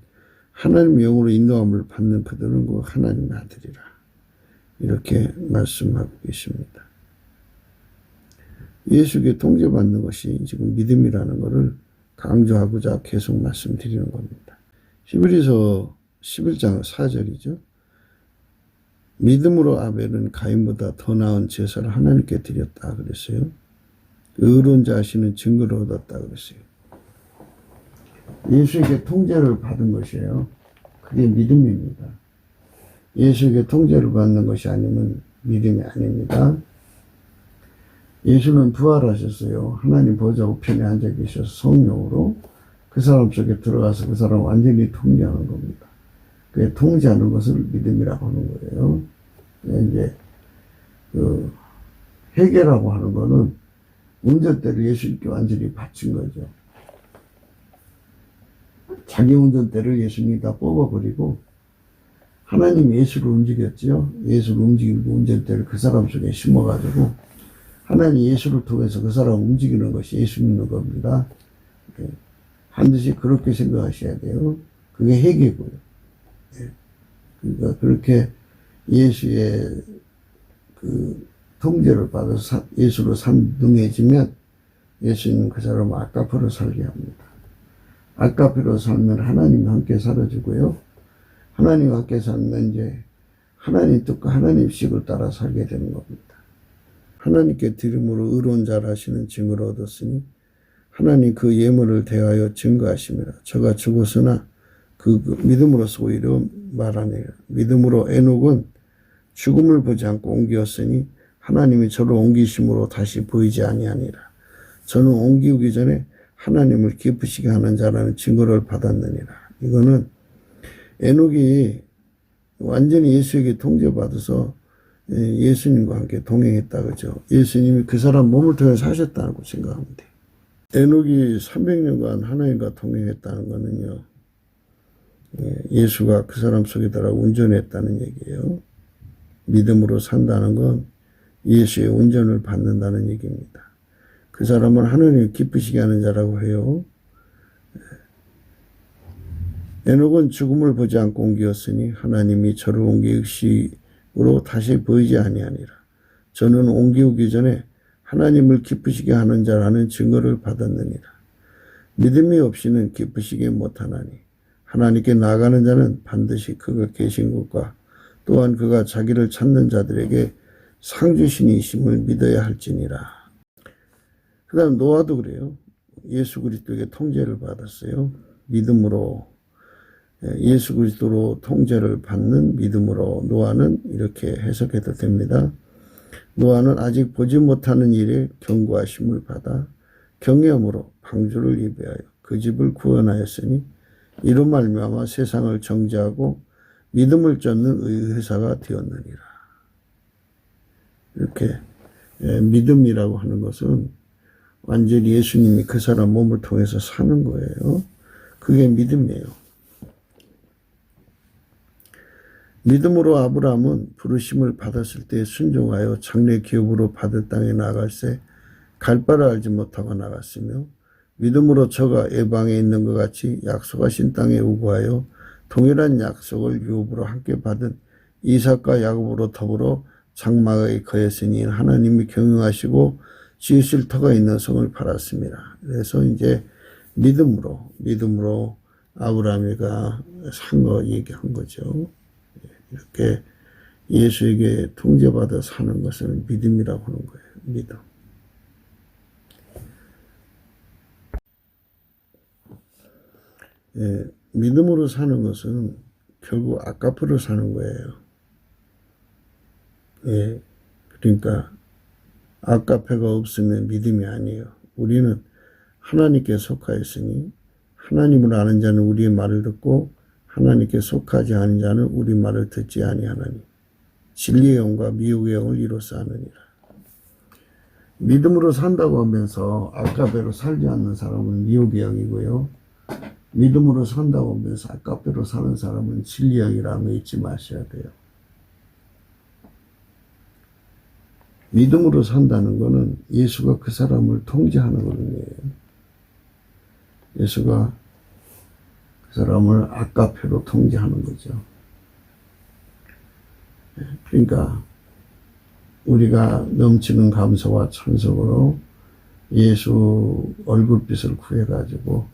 하나님의 영으로 인도함을 받는 그들은 그 하나님의 아들이라. 이렇게 말씀하고 계십니다. 예수께 통제받는 것이 지금 믿음이라는 것을 강조하고자 계속 말씀드리는 겁니다. 히브리서 11장 4절이죠. 믿음으로 아벨은 가인보다 더 나은 제사를 하나님께 드렸다 그랬어요. 의로운 자시는 증거를 얻었다 그랬어요. 예수에게 통제를 받은 것이에요. 그게 믿음입니다. 예수에게 통제를 받는 것이 아니면 믿음이 아닙니다. 예수는 부활하셨어요. 하나님 보좌 우편에 앉아 계셔서 성령으로 그 사람 속에 들어가서 그 사람을 완전히 통제하는 겁니다. 그게 통제하는 것을 믿음이라고 하는 거예요. 이제 그 회개라고 하는 거는 운전대를 예수님께 완전히 바친 거죠. 자기 운전대를 예수님이 다 뽑아버리고 하나님이 예수를 움직였죠. 예수를 움직이고 운전대를 그 사람 속에 심어가지고 하나님 예수를 통해서 그 사람을 움직이는 것이 예수 믿는 겁니다. 반드시 그렇게 생각하셔야 돼요. 그게 회개고요. 그러니까 그렇게 예수의 그 통제를 받아서 예수로 능해지면 예수님 그 사람을 아까페로 살게 합니다. 아까페로 살면 하나님과 함께 살아주고요. 하나님과 함께 살면 이제 하나님 뜻과 하나님 식을 따라 살게 되는 겁니다. 하나님께 드림으로 의로운 자라 하시는 증거를 얻었으니 하나님 그 예물을 대하여 증거하심이라. 저가 죽었으나 그 믿음으로서 오히려 말하네요. 믿음으로 에녹은 죽음을 보지 않고 옮기었으니 하나님이 저를 옮기심으로 다시 보이지 아니하니라. 저는 옮기기 전에 하나님을 기쁘시게 하는 자라는 증거를 받았느니라. 이거는 에녹이 완전히 예수에게 통제받아서 예수님과 함께 동행했다 그죠. 예수님이 그 사람 몸을 통해서 하셨다고 생각하면 돼요. 에녹이 300년간 하나님과 동행했다는 거는요. 예수가 그 사람 속에다가 운전했다는 얘기예요. 믿음으로 산다는 건 예수의 운전을 받는다는 얘기입니다. 그 사람은 하나님을 기쁘시게 하는 자라고 해요. 에녹은 죽음을 보지 않고 옮기었으니 하나님이 저를 옮기시므로 다시 보이지 아니하니라. 저는 옮기기 전에 하나님을 기쁘시게 하는 자라는 증거를 받았느니라. 믿음이 없이는 기쁘시게 못하나니 하나님께 나아가는 자는 반드시 그가 계신 것과 또한 그가 자기를 찾는 자들에게 상 주신이심을 믿어야 할지니라. 그 다음 노아도 그래요. 예수 그리스도에게 통제를 받았어요. 믿음으로 예수 그리스도로 통제를 받는 믿음으로 노아는 이렇게 해석해도 됩니다. 노아는 아직 보지 못하는 일에 경고하심을 받아 경외함으로 방주를 예배하여 그 집을 구원하였으니 이로 말미암아 세상을 정죄하고 믿음을 쫓는 의회사가 되었느니라. 이렇게 믿음이라고 하는 것은 완전히 예수님이 그 사람 몸을 통해서 사는 거예요. 그게 믿음이에요. 믿음으로 아브라함은 부르심을 받았을 때 순종하여 장래 기업으로 받을 땅에 나갈새 갈 바를 알지 못하고 나갔으며 믿음으로 저가 애방에 있는 것 같이 약속하신 땅에 우구하여 동일한 약속을 유업으로 함께 받은 이삭과 야곱으로 더불어 장막에 거했으니 하나님이 경영하시고 지으실 터가 있는 성을 팔았습니다. 그래서 이제 믿음으로 아브라함이가 산 거 얘기한 거죠. 이렇게 예수에게 통제받아 사는 것을 믿음이라고 하는 거예요. 믿음. 예, 믿음으로 사는 것은 결국 아까프로 사는 거예요. 예, 그러니까 아까페가 없으면 믿음이 아니에요. 우리는 하나님께 속하였으니 하나님을 아는 자는 우리의 말을 듣고 하나님께 속하지 않은 자는 우리 말을 듣지 아니하나니 진리의 영과 미혹의 영을 이로써 하느니라. 믿음으로 산다고 하면서 아까배로 살지 않는 사람은 미혹의 영이고요. 믿음으로 산다고 하면서 아까배로 사는 사람은 진리의 영이라는 거 잊지 마셔야 돼요. 믿음으로 산다는 것은 예수가 그 사람을 통제하는 거예요. 예수가 그 사람을 아까페로 통제하는 거죠. 그러니까 우리가 넘치는 감사와 찬송으로 예수 얼굴빛을 구해가지고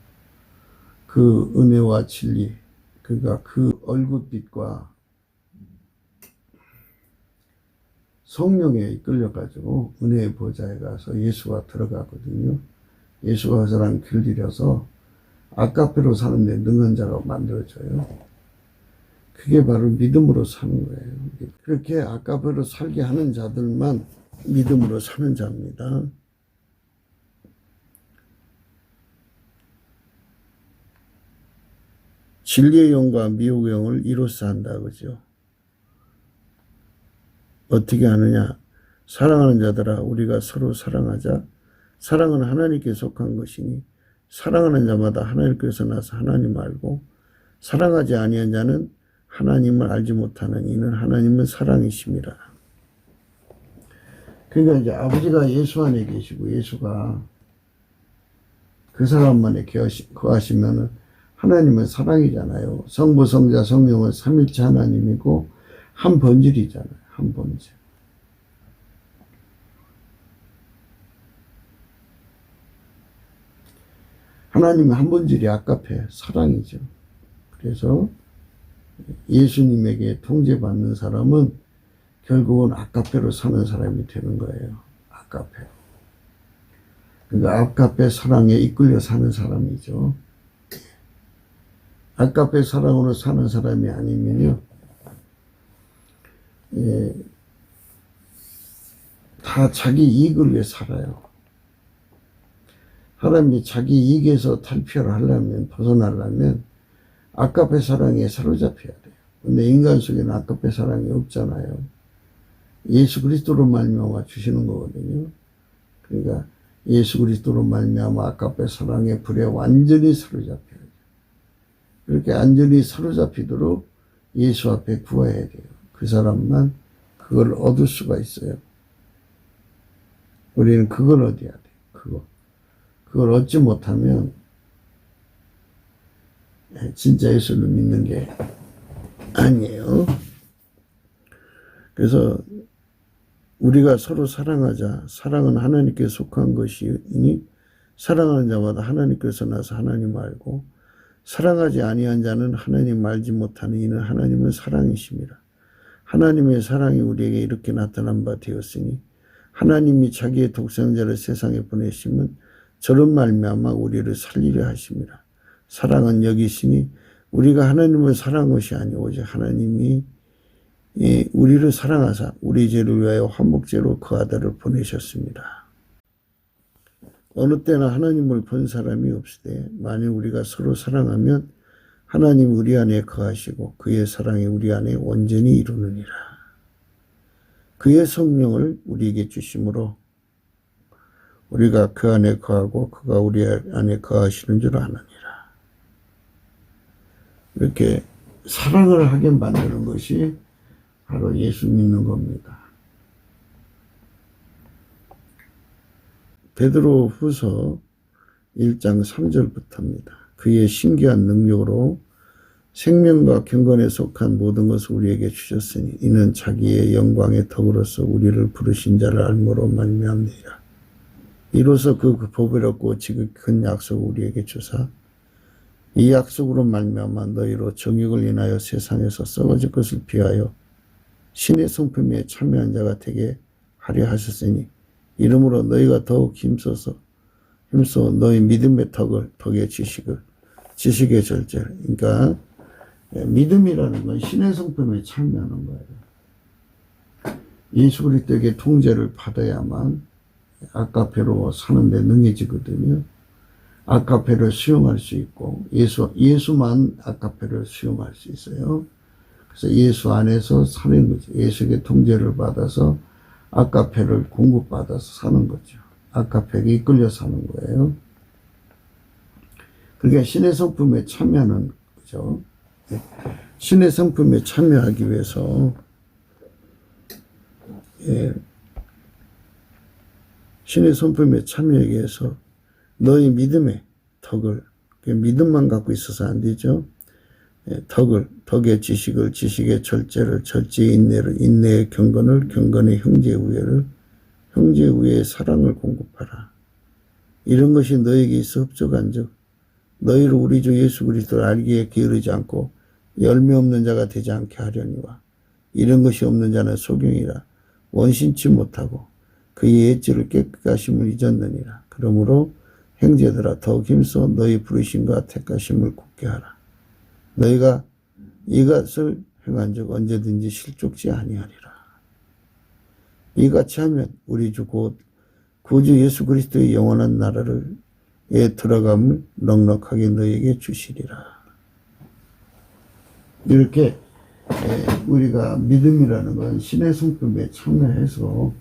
그 은혜와 진리, 그러니까 그 얼굴빛과 성령에 이끌려가지고 은혜의 보좌에 가서 예수가 들어가거든요. 예수가 그 사람 길들여서 아까페로 사는데 능한 자로 만들어줘요. 그게 바로 믿음으로 사는 거예요. 그렇게 아까페로 살게 하는 자들만 믿음으로 사는 자입니다. 진리의 영과 미혹의 영을 이로써 한다 그죠. 어떻게 하느냐? 사랑하는 자들아 우리가 서로 사랑하자. 사랑은 하나님께 속한 것이니 사랑하는 자마다 하나님께서 나서 하나님 알고 사랑하지 아니한 자는 하나님을 알지 못하는 이는 하나님은 사랑이심이라. 그러니까 이제 아버지가 예수 안에 계시고 예수가 그 사람만에 거하시면은 하나님은 사랑이잖아요. 성부, 성자, 성령은 삼일체 하나님이고 한 본질이잖아요. 한 본질. 하나님의 한 본질이 아까페 사랑이죠. 그래서 예수님에게 통제받는 사람은 결국은 아까페로 사는 사람이 되는 거예요. 아까페. 그러니까 아까페 사랑에 이끌려 사는 사람이죠. 아까페 사랑으로 사는 사람이 아니면요. 다 자기 이익을 위해 살아요. 사람이 자기 이익에서 탈피를 하려면, 벗어나려면 아까페 사랑에 사로잡혀야 돼요. 근데 인간 속에는 아까페 사랑이 없잖아요. 예수 그리스도로 말미암아 주시는 거거든요. 그러니까 예수 그리스도로 말미암아 아까페 사랑의 불에 완전히 사로잡혀야 돼요. 그렇게 완전히 사로잡히도록 예수 앞에 구해야 돼요. 그 사람만 그걸 얻을 수가 있어요. 우리는 그걸 얻어야 돼요. 그걸 얻지 못하면 진짜 예수를 믿는 게 아니에요. 그래서 우리가 서로 사랑하자. 사랑은 하나님께 속한 것이니 사랑하는 자마다 하나님께서 나서 하나님 알고 사랑하지 아니한 자는 하나님 알지 못하는 이는 하나님은 사랑이심이라. 하나님의 사랑이 우리에게 이렇게 나타난 바 되었으니 하나님이 자기의 독생자를 세상에 보내시면 저런 말미암아 우리를 살리려 하심이라. 사랑은 여기시니 우리가 하나님을 사랑한 것이 아니오 오직 하나님이 우리를 사랑하사 우리 죄를 위하여 화목제로 그 아들을 보내셨습니다. 어느 때나 하나님을 본 사람이 없으되 만일 우리가 서로 사랑하면 하나님 우리 안에 거하시고 그의 사랑이 우리 안에 온전히 이루느니라. 그의 성령을 우리에게 주심으로 우리가 그 안에 거하고 그가 우리 안에 거하시는 줄 아느니라. 이렇게 사랑을 하게 만드는 것이 바로 예수 믿는 겁니다. 베드로 후서 1장 3절부터입니다. 그의 신기한 능력으로 생명과 경건에 속한 모든 것을 우리에게 주셨으니 이는 자기의 영광의 덕으로서 우리를 부르신 자를 알므로 말미암느니라. 이로써 그 보배롭고 지극한 약속을 우리에게 주사 이 약속으로 말미암아 너희로 정욕을 인하여 세상에서 썩어질 것을 피하여 신의 성품에 참여한 자가 되게 하려 하셨으니 이러므로 너희가 더욱 힘써 너희 믿음의 덕의 지식의 절제를. 그러니까 믿음이라는 건 신의 성품에 참여하는 거예요. 예수 그리스도에게 통제를 받아야만 아까페로 사는데 능해지거든요. 아까페를 수용할 수 있고 예수만 아까페를 수용할 수 있어요. 그래서 예수 안에서 사는 거죠. 예수에게 통제를 받아서 아까페를 공급받아서 사는 거죠. 아까페에게 이끌려 사는 거예요. 그러니까 신의 성품에 참여하는 거죠. 신의 성품에 참여하기 위해서 신의 성품에 참여하기 위해서 너희 믿음의 덕을, 믿음만 갖고 있어서 안 되죠. 덕의 지식을, 지식의 절제를, 절제의 인내를, 인내의 경건을, 경건의 형제의 우애를, 형제의 우애의 사랑을 공급하라. 이런 것이 너에게 있어 흡족한즉 너희를 우리 주 예수 그리스도를 알기에 게으르지 않고 열매 없는 자가 되지 않게 하려니와 이런 것이 없는 자는 소경이라 원신치 못하고 그의 옛질을 깨끗하심을 잊었느니라. 그러므로 형제들아 더욱 힘써 너희 부르심과 택하심을 굳게 하라. 너희가 이것을 행한즉 언제든지 실족지 아니하리라. 이같이 하면 우리 주 곧 구주 예수 그리스도의 영원한 나라를 들어감을 넉넉하게 너희에게 주시리라. 이렇게 우리가 믿음이라는 건 신의 성품에 참여해서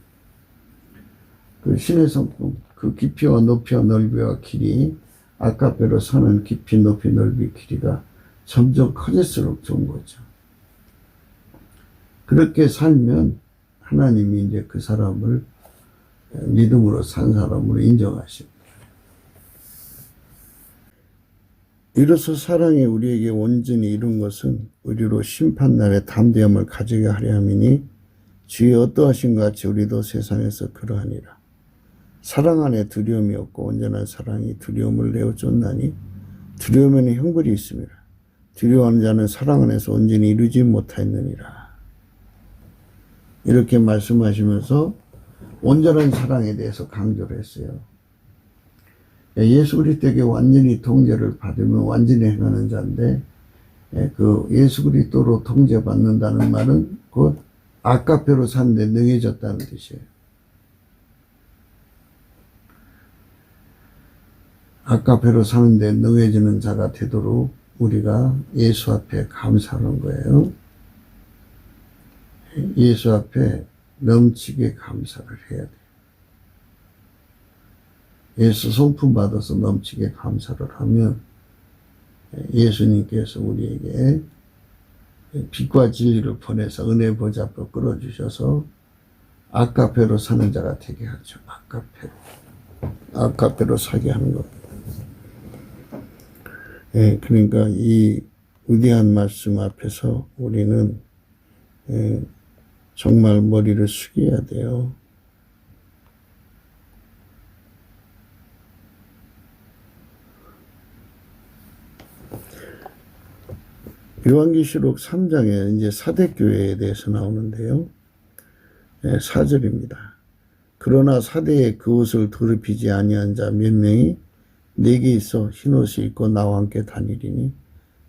그 신의 성품, 그 깊이와 높이와 넓이와 길이 아까배로 사는 깊이 높이 넓이 길이가 점점 커질수록 좋은 거죠. 그렇게 살면 하나님이 이제 그 사람을 믿음으로 산 사람으로 인정하십니다. 이로써 사랑이 우리에게 온전히 이룬 것은 우리로 심판날에 담대함을 가지게 하려 함이니 주의 어떠하신 것 같이 우리도 세상에서 그러하니라. 사랑 안에 두려움이 없고 온전한 사랑이 두려움을 내어 쫓나니 두려움에는 형벌이 있습니다. 두려워하는 자는 사랑 안에서 온전히 이루지 못하였느니라. 이렇게 말씀하시면서 온전한 사랑에 대해서 강조를 했어요. 예수 그리스도에게 완전히 통제를 받으면 완전히 행하는 자인데 그 예수 그리스도로 통제받는다는 말은 곧 아까페로 사는데 능해졌다는 뜻이에요. 아까페로 사는데 능해지는 자가 되도록 우리가 예수 앞에 감사하는 거예요. 예수 앞에 넘치게 감사를 해야 돼요. 예수 성품 받아서 넘치게 감사를 하면 예수님께서 우리에게 빛과 진리를 보내서 은혜 보좌로 끌어주셔서 아까페로 사는 자가 되게 하죠. 아까페로 사게 하는 겁니다. 그러니까 이 위대한 말씀 앞에서 우리는 정말 머리를 숙여야 돼요. 요한계시록 3장에 이제 사대교회에 대해서 나오는데요. 4절입니다. 그러나 사대에 그 옷을 더럽히지 아니한 자 몇 명이 내게 있어 흰옷을 입고 나와 함께 다니리니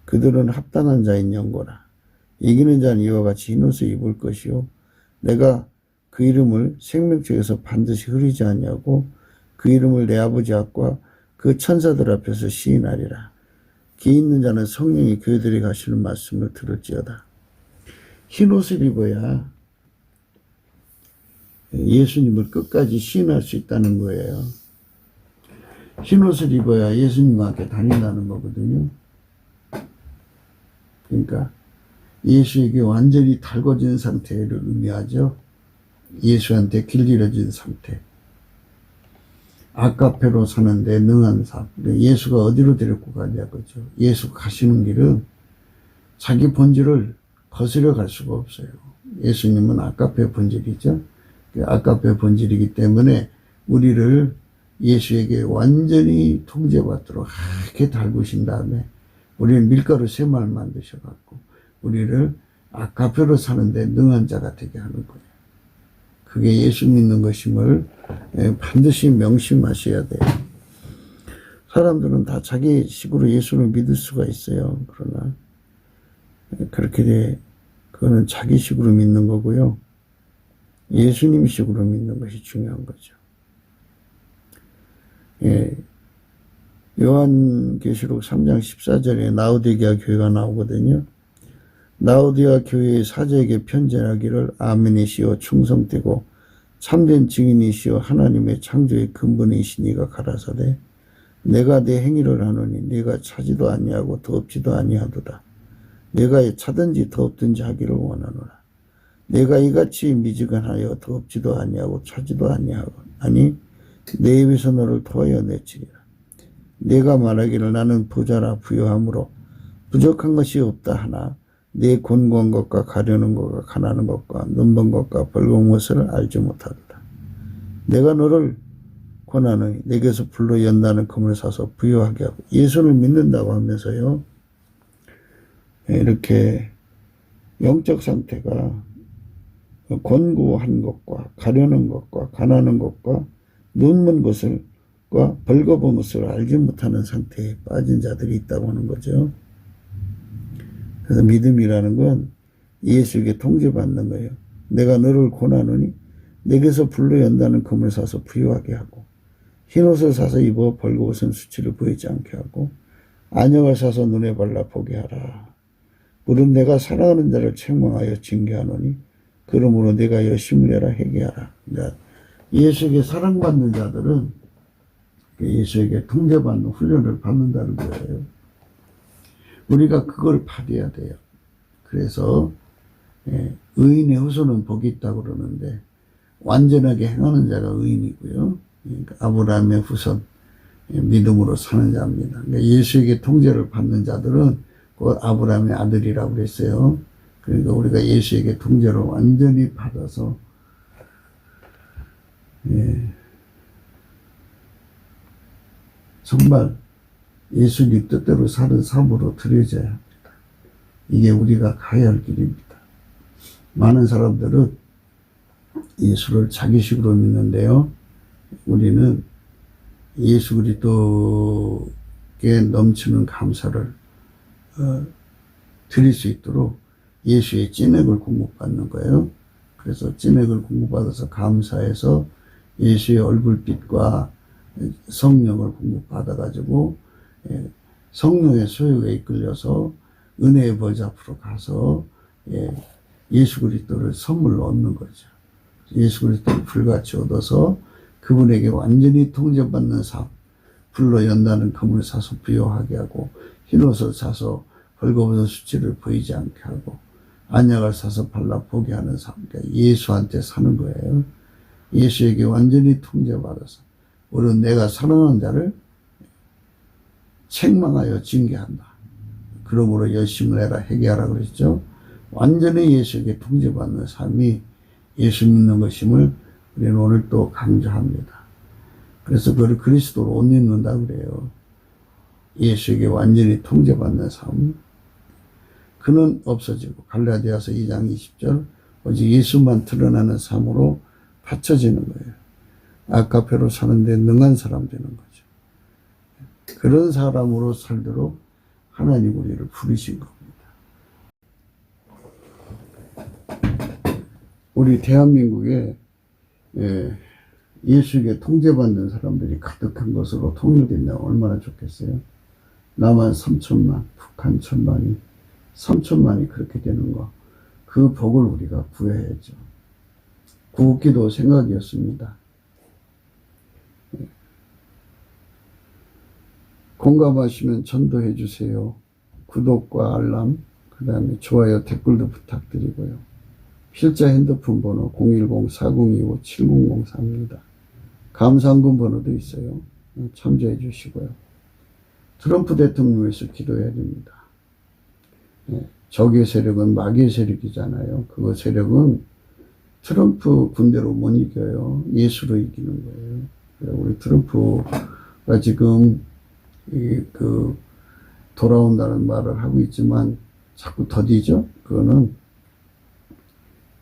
그들은 합당한 자인 영고라. 이기는 자는 이와 같이 흰옷을 입을 것이요 내가 그 이름을 생명책에서 반드시 흐리지 아니하고 그 이름을 내 아버지 앞과 그 천사들 앞에서 시인하리라. 기 있는 자는 성령이 그들이 가시는 말씀을 들을지어다. 흰옷을 입어야 예수님을 끝까지 시인할 수 있다는 거예요. 흰옷을 입어야 예수님과 함께 다닌다는 거거든요. 그러니까 예수에게 완전히 달궈진 상태를 의미하죠. 예수한테 길들여진 상태. 아카페로 사는데 능한 삶. 예수가 어디로 데리고 가냐 그죠. 예수 가시는 길은 자기 본질을 거스려 갈 수가 없어요. 예수님은 아카페 본질이죠. 아카페 본질이기 때문에 우리를 예수에게 완전히 통제받도록 이렇게 달구신 다음에 우리는 밀가루 세말 만드셔갖고 우리를 아카페로 사는데 능한 자가 되게 하는 거예요. 그게 예수 믿는 것임을 반드시 명심하셔야 돼요. 사람들은 다 자기 식으로 예수를 믿을 수가 있어요. 그러나 그렇게 그거는 자기 식으로 믿는 거고요. 예수님 식으로 믿는 것이 중요한 거죠. 요한계시록 3장 14절에 라오디게아 교회가 나오거든요. 라오디게아 교회의 사제에게 편지하기를 아멘이시오 충성되고 참된 증인이시오 하나님의 창조의 근본이시니가 가라사대 내가 내 행위를 하노니 내가 차지도 아니하고 더없지도 아니하도다. 내가 차든지 더없든지 하기를 원하노라. 내가 이같이 미지근하여 더없지도 아니하고 차지도 아니하고 아니 내 입에서 너를 토하여 내치리라. 내가 말하기를 나는 부자라 부유함으로 부족한 것이 없다 하나 내 곤고한 것과 가려는 것과 가난한 것과 눈먼 것과 벌거운 것을 알지 못하도다. 내가 너를 권하노니 내게서 불로 연다는 금을 사서 부유하게 하고 예수를 믿는다고 하면서요. 이렇게 영적 상태가 곤고한 것과 가려는 것과 가난한 것과 눈먼 것과 벌거벗은 것을 알지 못하는 상태에 빠진 자들이 있다고 하는 거죠. 그래서 믿음이라는 건 예수에게 통제받는 거예요. 내가 너를 권하노니 내게서 불로 연다는 금을 사서 부유하게 하고 흰옷을 사서 입어 벌거벗은 수치를 보이지 않게 하고 안역을 사서 눈에 발라 보게 하라. 무릇 내가 사랑하는 자를 책망하여 징계하노니 그러므로 내가 열심히 내라 회개하라. 그러니까 예수에게 사랑받는 자들은 예수에게 통제받는 훈련을 받는다는 거예요. 우리가 그걸 받아야 돼요. 그래서 의인의 후손은 복이 있다고 그러는데 완전하게 행하는 자가 의인이고요. 그러니까 아브라함의 후손 믿음으로 사는 자입니다. 그러니까 예수에게 통제를 받는 자들은 곧 아브라함의 아들이라고 그랬어요. 그러니까 우리가 예수에게 통제를 완전히 받아서 정말 예수님 뜻대로 사는 삶으로 들여져야 합니다. 이게 우리가 가야 할 길입니다. 많은 사람들은 예수를 자기식으로 믿는데요. 우리는 예수 그리스도께 넘치는 감사를 드릴 수 있도록 예수의 찐액을 공급받는 거예요. 그래서 찐액을 공급받아서 감사해서 예수의 얼굴빛과 성령을 공급받아가지고 성령의 소유에 이끌려서 은혜의 보좌 앞으로 가서 예수 그리스도를 선물로 얻는 거죠. 예수 그리스도를 불같이 얻어서 그분에게 완전히 통제받는 삶, 불로 연다는 금을 사서 부요하게 하고 흰옷을 사서 벌거벗은 수치를 보이지 않게 하고 안약을 사서 발라 보게 하는 삶, 그러니까 예수한테 사는 거예요. 예수에게 완전히 통제받아서 우리는 내가 사랑하는 자를 책망하여 징계한다. 그러므로 열심을 해라 회개하라 그랬죠. 완전히 예수에게 통제받는 삶이 예수 믿는 것임을 우리는 오늘 또 강조합니다. 그래서 그걸 그리스도로 옷 입는다 그래요. 예수에게 완전히 통제받는 삶. 그는 없어지고 갈라디아서 2장 20절 오직 예수만 드러나는 삶으로 받쳐지는 거예요. 아카페로 사는데 능한 사람 되는 거죠. 그런 사람으로 살도록 하나님 우리를 부르신 겁니다. 우리 대한민국에 예수에게 통제받는 사람들이 가득한 것으로 통일된다면 얼마나 좋겠어요. 남한 3천만, 북한 1,000만이 3천만이 그렇게 되는 거, 그 복을 우리가 구해야죠. 구기도 생각이었습니다. 공감하시면 전도해 주세요. 구독과 알람, 그 그 다음에 좋아요, 댓글도 부탁드리고요. 필자 핸드폰 번호 010-4025-7004입니다. 감사한금 번호도 있어요. 참조해 주시고요. 트럼프 대통령 위해서 기도해야 됩니다. 적의 세력은 마귀의 세력이잖아요. 그 세력은 트럼프 군대로 못 이겨요. 예수로 이기는 거예요. 우리 트럼프가 지금 돌아온다는 말을 하고 있지만 자꾸 더디죠. 그거는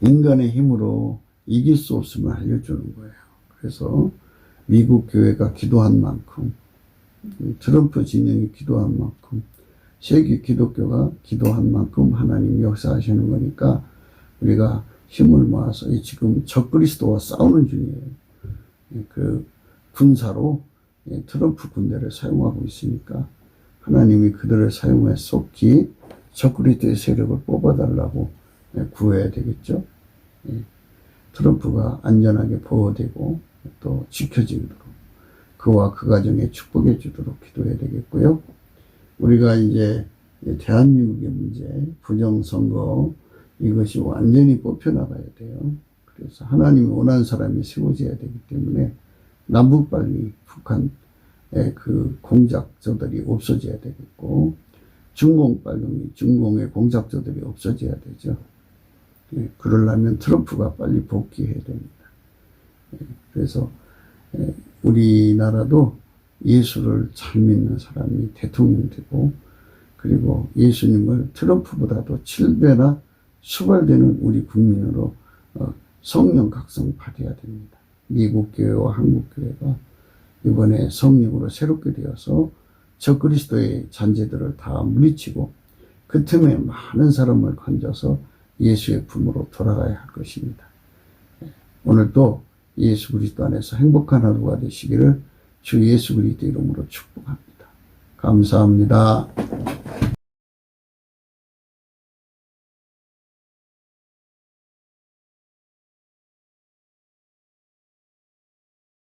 인간의 힘으로 이길 수 없음을 알려주는 거예요. 그래서 미국 교회가 기도한 만큼, 트럼프 진영이 기도한 만큼, 세계 기독교가 기도한 만큼 하나님이 역사하시는 거니까 우리가 힘을 모아서 지금 적그리스도와 싸우는 중이에요. 그 군사로 트럼프 군대를 사용하고 있으니까 하나님이 그들을 사용해 속히 적그리스도의 세력을 뽑아달라고 구해야 되겠죠. 트럼프가 안전하게 보호되고 또 지켜지도록 그와 그 가정에 축복해 주도록 기도해야 되겠고요. 우리가 이제 대한민국의 문제, 부정선거 이것이 완전히 뽑혀나가야 돼요. 그래서 하나님이 원하는 사람이 세워져야 되기 때문에 남북반리 북한의 그 공작자들이 없어져야 되겠고 중공빨갱이 중공의 공작자들이 없어져야 되죠. 그러려면 트럼프가 빨리 복귀해야 됩니다. 그래서 우리나라도 예수를 잘 믿는 사람이 대통령 되고 그리고 예수님을 트럼프보다도 7배나 수발되는 우리 국민으로 성령 각성 받아야 됩니다. 미국 교회와 한국 교회가 이번에 성령으로 새롭게 되어서 적그리스도의 잔재들을 다 물리치고 그 틈에 많은 사람을 건져서 예수의 품으로 돌아가야 할 것입니다. 오늘도 예수 그리스도 안에서 행복한 하루가 되시기를 주 예수 그리스도 이름으로 축복합니다. 감사합니다.